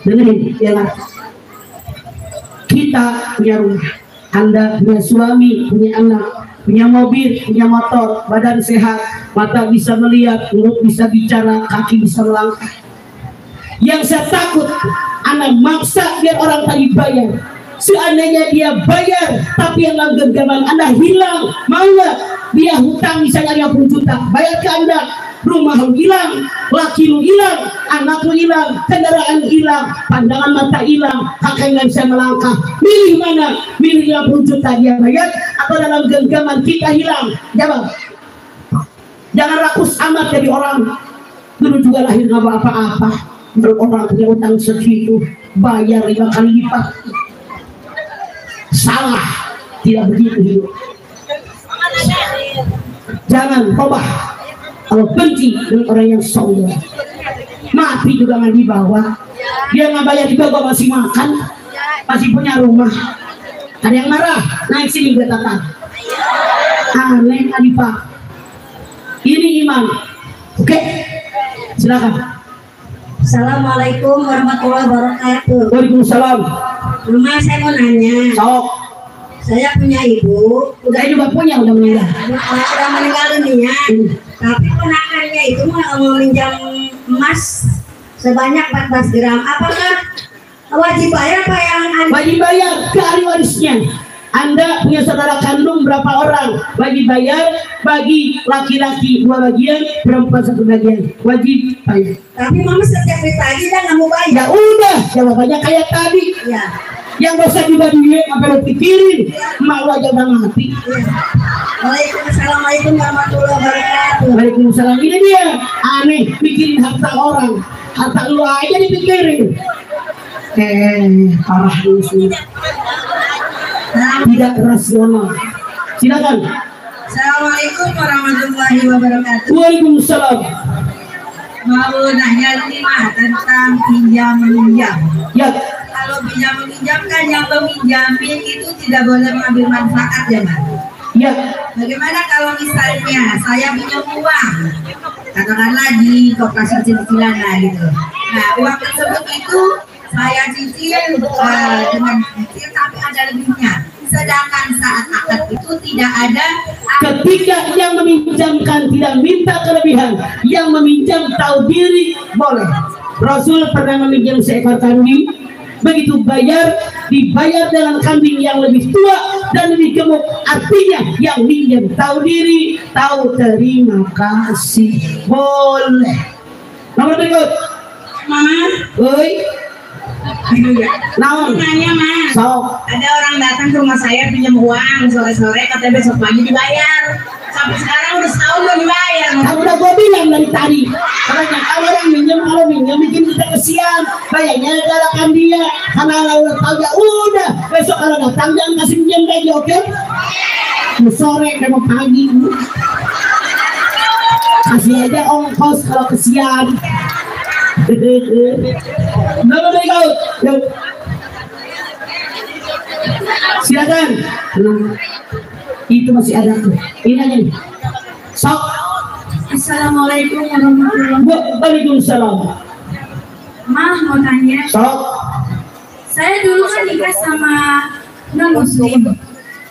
dengerin, ya lah. Kita punya rumah, Anda punya suami, punya anak, punya mobil, punya motor, badan sehat, mata bisa melihat, mulut bisa bicara, kaki bisa melangkah. Yang saya takut, Anda maksa biar orang tadi bayar. Seandainya dia bayar, tapi yang genggaman Anda hilang, mau nggak? Dia hutang misalnya 50 juta, bayar ke Anda, rumah lu hilang, laki lu hilang, anak lu hilang, kendaraan hilang, pandangan mata hilang, kaki nggak bisa melangkah. Milih mana? Milih 50 juta dia bayar, atau dalam genggaman kita hilang? Jawab. Jangan rakus amat jadi orang. Dulu juga lahir nggak apa-apa. Menurut orang punya utang segitu, bayar 5 kali lipat. Salah, tidak begitu hidup. Jangan tobat kalau benci dengan orang yang sombong. Mati juga nggak dibawa. Dia nggak bayar juga, gua masih makan, masih punya rumah. Ada yang marah, naik sini gue tatap. Aneh kali Pak. Ini iman. Oke, silakan. Assalamualaikum warahmatullahi wabarakatuh. Waalaikumsalam. Rumah saya mau nanya. Sok. Saya punya ibu. Saya juga punya, udah meninggal. Udah meninggal dunia. Tapi ponakannya itu mau minjam emas sebanyak 14 gram. Apakah wajib bayar apa yang Wajib bayar ke ahli warisnya. Anda punya saudara kandung berapa orang? Wajib bayar. Bagi laki-laki 2 bagian, perempuan 1 bagian. Wajib bayar. Tapi mama setiap ditagi dia nggak mau bayar. Ya udah, jawabannya kayak tadi. Ya. Yang dosa juga duit, apa lo pikirin? Emak lo aja udah mati. Ya. Waalaikumsalam warahmatullahi wabarakatuh. Waalaikumsalam. Ini dia aneh, pikirin harta orang. Harta lu aja dipikirin. Parah sih. Tidak rasional. Silakan. Assalamualaikum warahmatullahi wabarakatuh. Waalaikumsalam. Mau nanya nih mah tentang pinjam meminjam. Ya. Kalau pinjam meminjam kan yang meminjamin itu tidak boleh mengambil manfaat ya Mas. Ya. Bagaimana kalau misalnya saya pinjam uang, katakanlah di koperasi kecil-kecilan lah gitu. Nah uang tersebut itu saya cicil dengan cicil tapi ada lebihnya. Sedangkan saat akad itu tidak ada. Ketika yang meminjamkan tidak minta kelebihan, yang meminjam tahu diri boleh. Rasul pernah meminjam seekor kambing, begitu bayar dibayar dengan kambing yang lebih tua dan lebih gemuk. Artinya yang minjam tahu diri, tahu terima kasih, boleh. Nomor berikut, Mama, woi, naon, nanya Mas. sok. Ada orang datang ke rumah saya pinjam uang sore-sore, katanya besok pagi dibayar. Sampai sekarang udah setahun belum dibayar. Kamu udah gue bilang dari tadi, karena kalau orang minjem, bikin kita kesian. Kayaknya galakan dia, karena udah tahu ya udah. Besok kalau datang jangan kasih minjem lagi, oke? Sore kamu pagi, kasih aja ongkos kalau kesian. Nomor berikut, silakan. Itu masih ada tuh. Ini aja nih. Sok. Assalamualaikum warahmatullahi wabarakatuh. Waalaikumsalam. Mah mau tanya, Sok. saya dulu kan nikah sama non muslim,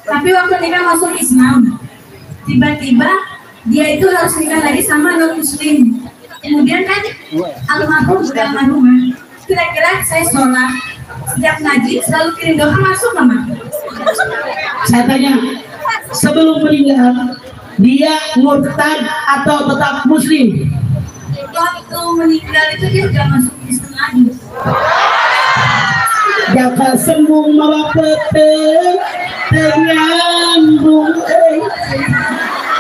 tapi waktu nikah masuk Islam, tiba-tiba dia itu harus nikah lagi sama non muslim. Kemudian kan almarhum sudah almarhumah. Kira-kira saya sholat setiap ngaji selalu kirim doa masuk mama. Saya tanya, sebelum meninggal dia murtad atau tetap muslim? Waktu meninggal itu dia sudah masuk Islam lagi. Jaka sembung mawa pete ternyambung.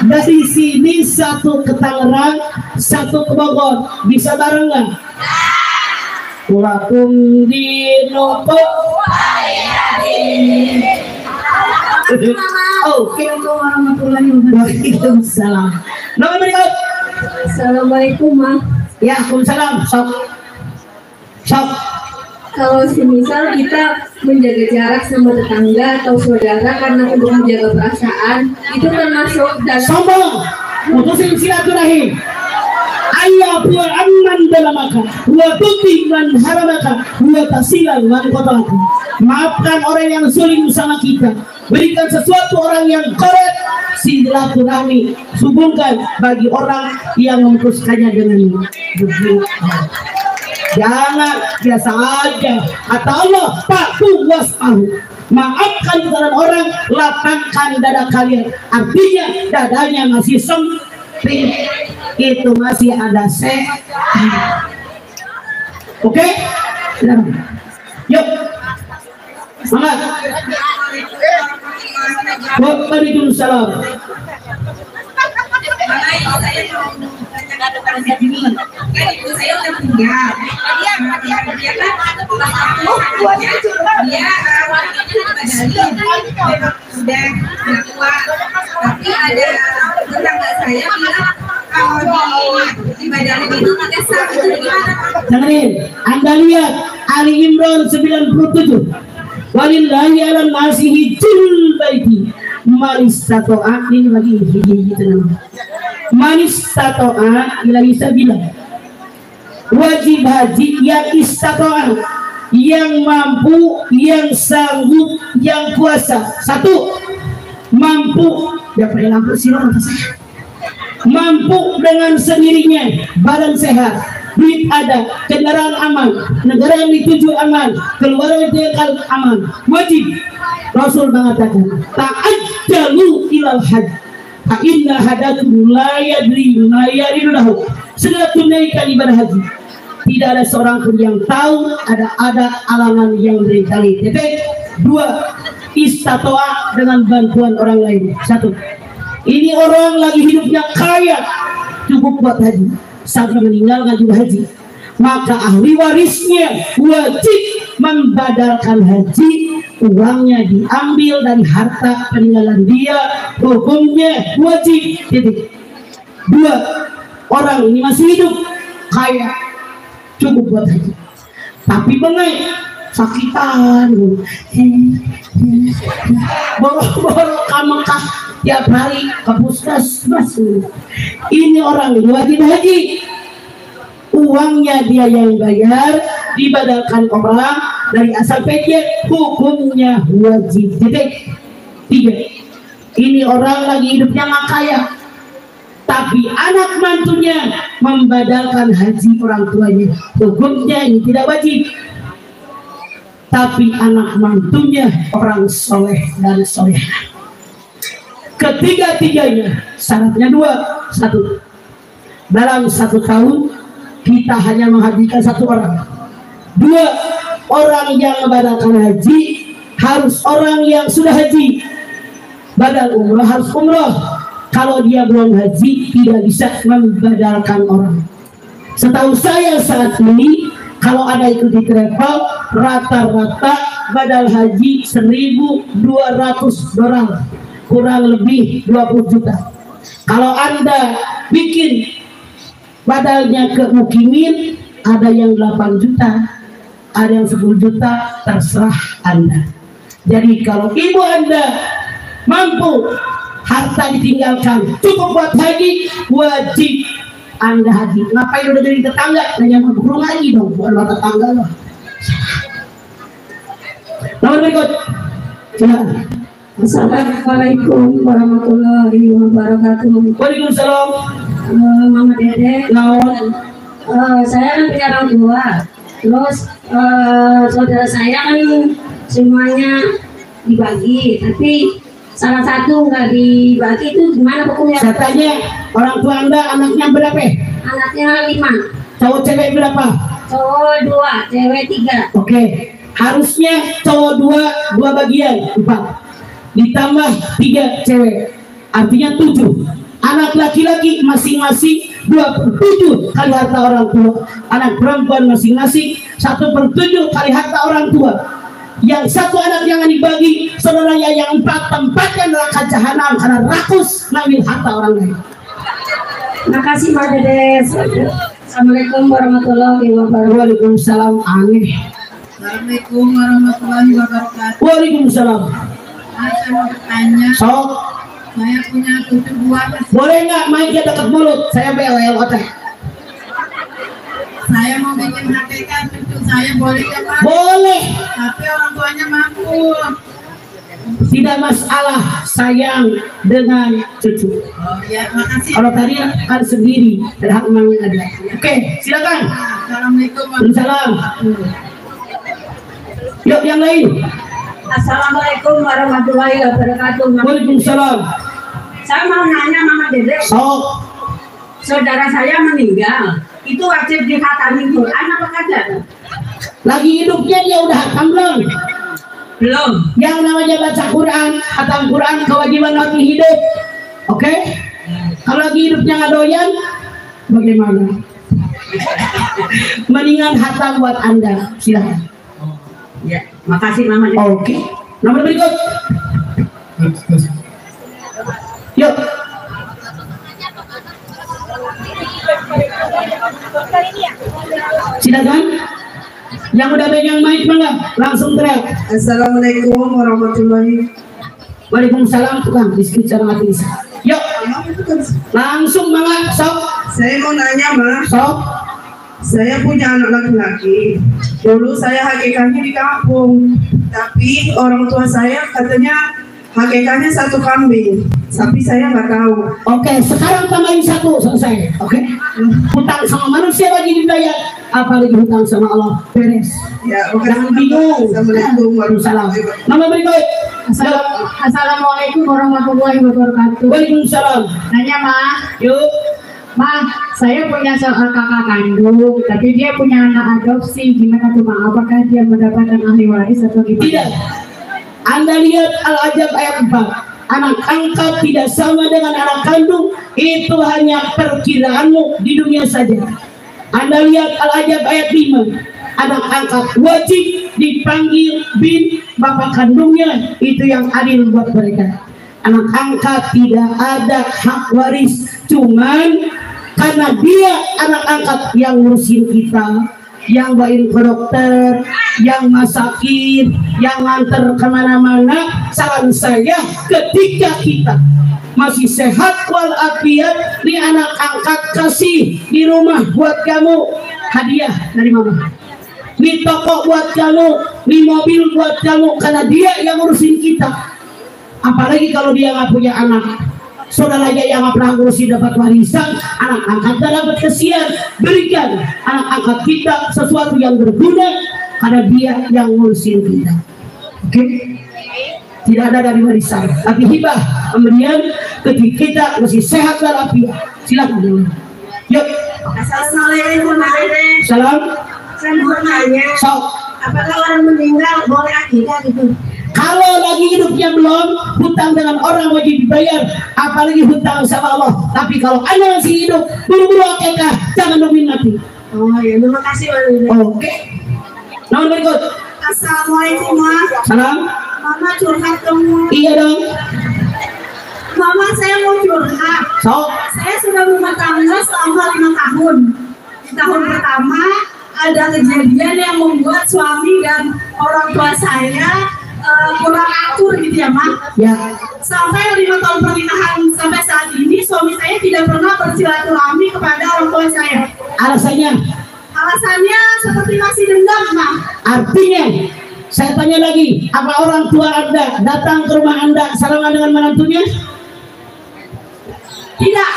Dari sini satu ke Tangerang, satu ke Bogor, bisa bareng nggak? Kulakum di nopo. Oke. Warahmatullahi wabarakatuh. Waalaikumsalam. Nomor berikut. Assalamualaikum Ma. Ya, Waalaikumsalam. Sok. Sok. Kalau semisal kita menjaga jarak sama tetangga atau saudara karena untuk menjaga perasaan, itu termasuk dalam Sombong. Putusin silaturahim. Ayah buat aman dalam maka, buat tuti man haramaka, buat tasilan man kotaku. Maafkan orang yang suling sama kita. Berikan sesuatu orang yang korek. Silaturahmi hubungkan bagi orang yang memutuskannya dengan begitu. Jangan biasa aja. Kata Allah, Pak waspahu. Maafkan kesalahan orang, lapangkan dada kalian. Artinya dadanya masih sempit, itu masih ada Oke? Yuk, semangat. Waalaikumsalam. Kan ibu saya udah meninggal. Dia kan dia sudah tua. Tapi ada tetangga saya bilang kalau di badan itu ada sak itu gimana? Dengerin, Anda lihat Ali Imran 97. Walillahi ala nasi hijjul baiti manis tatoa, ini lagi gitu namanya. Manis tatoa ila bilang wajib haji yang istatoa, yang mampu, yang sanggup, yang kuasa. Satu, mampu, ya pakai lampu silau saya. Mampu dengan sendirinya, badan sehat, duit ada, kendaraan aman, negara yang dituju aman, keluarga tinggal aman. Wajib. Rasul mengatakan, ta'ajjalu ilal hajj, fa inna hadakum la yadri ma yaridulahu. Segera tunaikan ibadah haji. Tidak ada seorang pun yang tahu ada alangan yang berkali. Titik. Dua, istatoa dengan bantuan orang lain. Satu, ini orang lagi hidupnya kaya, cukup buat haji, sampai meninggal nggak juga haji, maka ahli warisnya wajib membadalkan haji. Uangnya diambil dari harta peninggalan dia, hukumnya wajib. Titik. Dua, orang ini masih hidup kaya, cukup buat haji, tapi benar sakitan, boro-boro ke Mekah tiap hari ke puskesmas. Ini orang ini wajib haji, uangnya dia yang bayar, dibadalkan orang dari asal PJ, hukumnya wajib. Titik. Tiga, ini orang lagi hidupnya nggak kaya, tapi anak mantunya membadalkan haji orang tuanya, hukumnya ini tidak wajib. Tapi anak mantunya orang soleh dan solehah. Ketiga-tiganya syaratnya dua. Satu, dalam 1 tahun kita hanya menghajikan 1 orang. Dua, orang yang membadalkan haji harus orang yang sudah haji. Badal umrah harus umrah. Kalau dia belum haji tidak bisa membadalkan orang. Setahu saya saat ini kalau ada ikuti travel rata-rata badal haji 1.200 dolar, kurang lebih 20 juta. Kalau Anda bikin badalnya ke mukimin, ada yang 8 juta, ada yang 10 juta, terserah Anda. Jadi kalau ibu Anda mampu, harta ditinggalkan, cukup buat haji, wajib Anda haji. Ngapain udah jadi tetangga, hanya mau lagi dong, bukan tetangga loh. Nomor berikut, silakan. Assalamualaikum warahmatullahi wabarakatuh. Waalaikumsalam. Mama Dede. Saya kan punya orang tua. Terus saudara saya kan semuanya dibagi, tapi salah satu nggak dibagi, itu gimana hukumnya? Saya tanya, orang tua Anda anaknya berapa? Anaknya 5. Cowok cewek berapa? Cowok 2, cewek 3. Oke, harusnya cowok 2 bagian 4 ditambah 3 cewek, artinya 7. Anak laki-laki masing-masing 27 kali harta orang tua. Anak perempuan masing-masing 1/7 kali harta orang tua. Yang 1 anak jangan dibagi, saudaranya yang 4 tempatnya neraka jahanam karena rakus ngambil harta orang lain. Makasih Mbak Dede. Assalamualaikum warahmatullahi wabarakatuh. Waalaikumsalam. Aneh. Assalamualaikum warahmatullahi wabarakatuh. Waalaikumsalam. Saya mau bertanya, Sok, saya punya cucu 2. boleh nggak main ke dekat mulut? Saya BLL otak. Saya mau bikin HTK cucu saya, boleh nggak Pak? Boleh. Tapi orang tuanya mampu. Tidak masalah, sayang dengan cucu. Oh ya, makasih. Kalau tadi kan sendiri, ada hak memang ada. Oke, silakan. Assalamualaikum Waalaikumsalam. Yuk yang lain. Assalamualaikum warahmatullahi wabarakatuh. Waalaikumsalam. Saya mau nanya Mama Dede, Sok, saudara saya meninggal, itu wajib dikhatami Quran apa kagak? lagi hidupnya dia udah hatam belum? Belum. Yang namanya baca Quran, hatam Quran kewajiban lagi hidup. Oke? Kalau lagi hidupnya nggak doyan, Bagaimana? Mendingan hatam buat Anda. Silakan. Ya, makasih Mama. Oke. Nomor berikut. Yuk. Silakan. Yang udah pegang mic mana? Langsung teriak. Assalamualaikum warahmatullahi. Waalaikumsalam. Tukang biskuit cara mati. Yuk. Langsung Mama. Sok. Saya mau nanya, Ma. Sok. Saya punya anak laki-laki. Dulu saya hakikatnya di kampung, tapi orang tua saya katanya hakikatnya 1 kambing. Tapi saya nggak tahu. Oke, sekarang tambahin 1 selesai. Oke. Hutang sama manusia lagi dibayar, apalagi hutang sama Allah. Beres. Ya, Jangan bingung. Assalamualaikum warahmatullahi Waalaikumsalam. Nomor berikut. Assalamualaikum warahmatullahi wabarakatuh. Waalaikumsalam. Nanya Ma, Yuk. Ma, saya punya kakak kandung, tapi dia punya anak adopsi. Gimana tuh Ma? Apakah dia mendapatkan ahli waris atau gimana? Tidak. Anda lihat Al-Ajab ayat 4. Anak angkat tidak sama dengan anak kandung. Itu hanya perkiraanmu di dunia saja. Anda lihat Al-Ajab ayat 5. Anak angkat wajib dipanggil bin bapak kandungnya. Itu yang adil buat mereka. Anak angkat tidak ada hak waris. Cuman karena dia anak angkat yang ngurusin kita, yang bawain ke dokter, yang masakin, yang nganter kemana-mana. Saran saya, ketika kita masih sehat walafiat, nih anak angkat kasih di rumah buat kamu hadiah dari Mama, di toko buat kamu, di mobil buat kamu, karena dia yang ngurusin kita. Apalagi kalau dia nggak punya anak. Saudaranya yang nggak pernah ngurusin dapat warisan, anak angkat dapat kesian. Berikan anak angkat kita sesuatu yang berguna, karena dia yang ngurusin kita. Oke? Tidak ada dari warisan, tapi hibah pemberian ketika kita masih sehat walafiat. Silakan. Yuk. Assalamualaikum warahmatullahi. Salam. Saya mau nanya, Sok. apakah orang meninggal boleh akikah gitu? Kalau lagi hidupnya belum, hutang dengan orang wajib dibayar, apalagi hutang sama Allah. Tapi kalau Anda masih hidup, buru-buru akikah, jangan nungguin mati. Oh ya, terima kasih Pak. Oke. Nomor berikut. Assalamualaikum Ma. Salam. Mama curhat dong. Iya dong. Mama, saya mau curhat. Sok. Saya sudah berumah tangga selama 5 tahun. Di tahun pertama ada kejadian yang membuat suami dan orang tua saya kurang akur gitu ya Ma. Ya. Sampai 5 tahun pernikahan sampai saat ini suami saya tidak pernah bersilaturahmi kepada orang tua saya. Alasannya? Alasannya seperti masih dendam Ma. Artinya, saya tanya lagi, apa orang tua Anda datang ke rumah Anda salaman dengan menantunya? Tidak.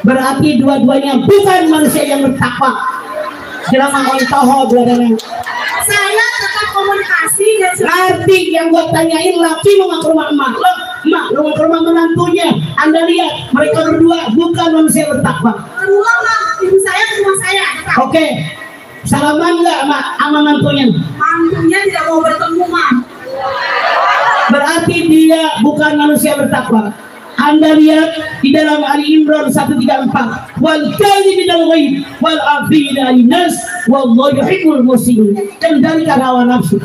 Berarti dua-duanya bukan manusia yang bertakwa. Jelama ontoho beladana. Saya tetap komunikasi dan Nanti yang gua tanyain, laki mau ke rumah emak, lo emak lo mau ke rumah menantunya. Anda lihat mereka berdua bukan manusia bertakwa. kedua Ma, ibu saya ke rumah saya. Oke, salaman nggak sama mantunya? Mantunya tidak mau bertemu Ma. Berarti dia bukan manusia bertakwa. Anda lihat di dalam Ali Imran 134, wal kadhibina al-ghaib wal afina an-nas wallahu yuhibbul muslimin. Kendalikan hawa nafsu,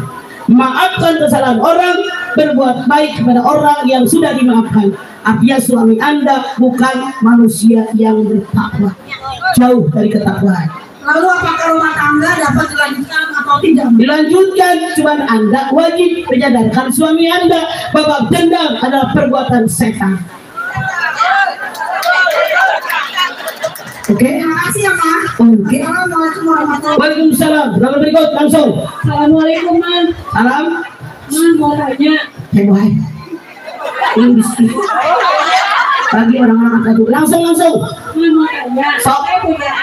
maafkan kesalahan orang, berbuat baik kepada orang yang sudah dimaafkan. Artinya suami Anda bukan manusia yang bertakwa, jauh dari ketakwaan. Lalu apakah rumah tangga dapat dilanjutkan atau tidak? Dilanjutkan, cuman Anda wajib menyadarkan suami Anda bahwa dendam adalah perbuatan setan. Oke. Terima kasih ya Ma. Oke. Assalamualaikum warahmatullahi. Waalaikumsalam. Nomor berikut langsung. Assalamualaikum Ma. Salam. Ma mau tanya. Heboh. Ini biskuit. Bagi orang-orang angkat langsung. Ma mau tanya. Sok. Saya punya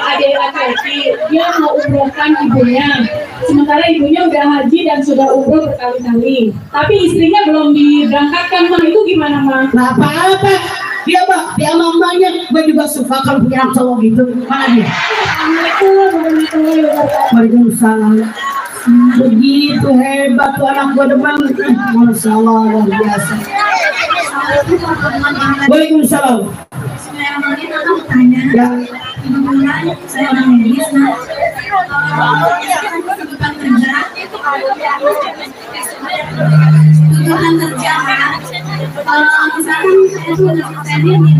adik laki-laki. Dia mau umrohkan ibunya. Sementara ibunya udah haji dan sudah umroh berkali-kali. Tapi istrinya belum diberangkatkan Ma. Itu gimana Ma? Nah, apa-apa. Dia dia mamanya. Gue juga suka kalau punya anak cowok gitu. Mana dia? Assalamualaikum warahmatullahi wabarakatuh. Waalaikumsalam. Begitu hebat tuh anak gue depan. Masya Allah, luar biasa. Waalaikumsalam. Saya mau tanya, Ya. kebetulan saya orang medis, nah misalkan kebutuhan kerja, misalkan saya tuh udah senior di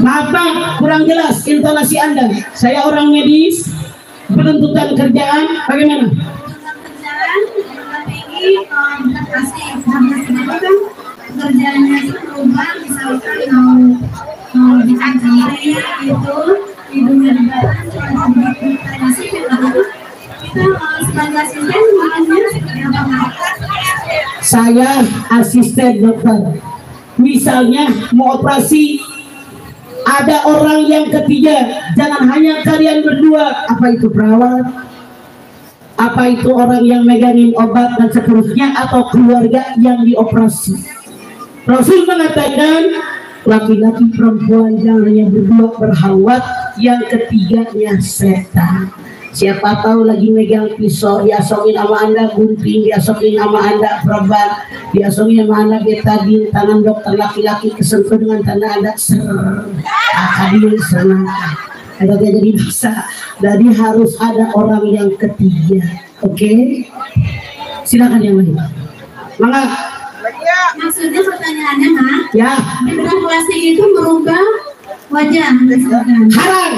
Maaf Pak, kurang jelas intonasi Anda. Saya orang medis, penuntutan kerjaan bagaimana? kerjaan ini pasti kan kerjanya itu berubah, misalkan mau bikin sendiri itu hidungnya dibalas kita sebagai asisten makannya seperti apa? Saya asisten dokter. Misalnya mau operasi, ada orang yang ketiga, jangan hanya kalian berdua. Apa itu perawat? Apa itu orang yang megangin obat dan seterusnya, atau keluarga yang dioperasi? Rasul mengatakan laki-laki perempuan jangan hanya berdua berkhawat, yang ketiganya setan. Siapa tahu lagi megang pisau, diasongin sama Anda gunting, diasongin sama Anda perban, diasongin sama Anda betadin, tangan dokter laki-laki kesentuh dengan tangan Anda akadil senang. Ada jadi bisa. Jadi harus ada orang yang ketiga. Oke? Silakan yang lain. Mangga. Maksudnya pertanyaannya, Mak? Ya. Bedah plastik itu merubah wajah. Haram.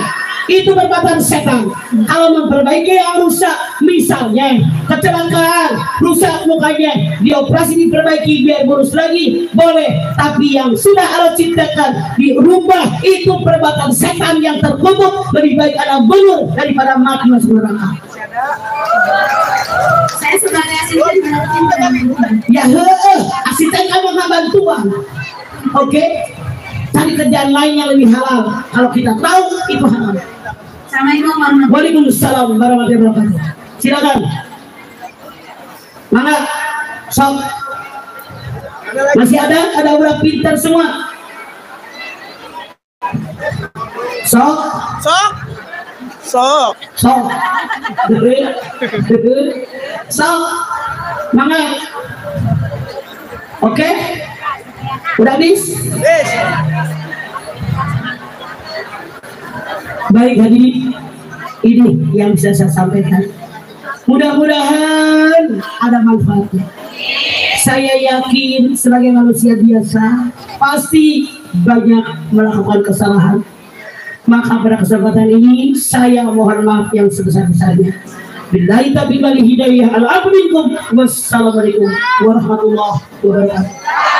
Itu perbuatan setan. Kalau memperbaiki yang rusak, misalnya kecelakaan, rusak mukanya, dioperasi diperbaiki biar mulus lagi, boleh. Tapi yang sudah Allah ciptakan dirubah, itu perbuatan setan yang terkutuk. Lebih baik ada bunuh daripada mati masuk neraka. Saya sebagai asisten Ya asisten kamu nggak bantuan. Oke? Cari kerjaan lain yang lebih halal. Kalau kita tahu itu halal. Assalamualaikum warahmatullahi Waalaikumsalam warahmatullahi wabarakatuh. Silakan. Mangga. Sok. Masih ada udah pintar semua. Sok. Sok. Sok. Sok. Sok. Mangga. Oke. Udah habis? Yes. Baik hadirin, ini yang bisa saya sampaikan. Mudah-mudahan ada manfaatnya. Saya yakin sebagai manusia biasa pasti banyak melakukan kesalahan. Maka pada kesempatan ini saya mohon maaf yang sebesar-besarnya. Billahi taufiq wal hidayah. Wassalamualaikum warahmatullahi wabarakatuh.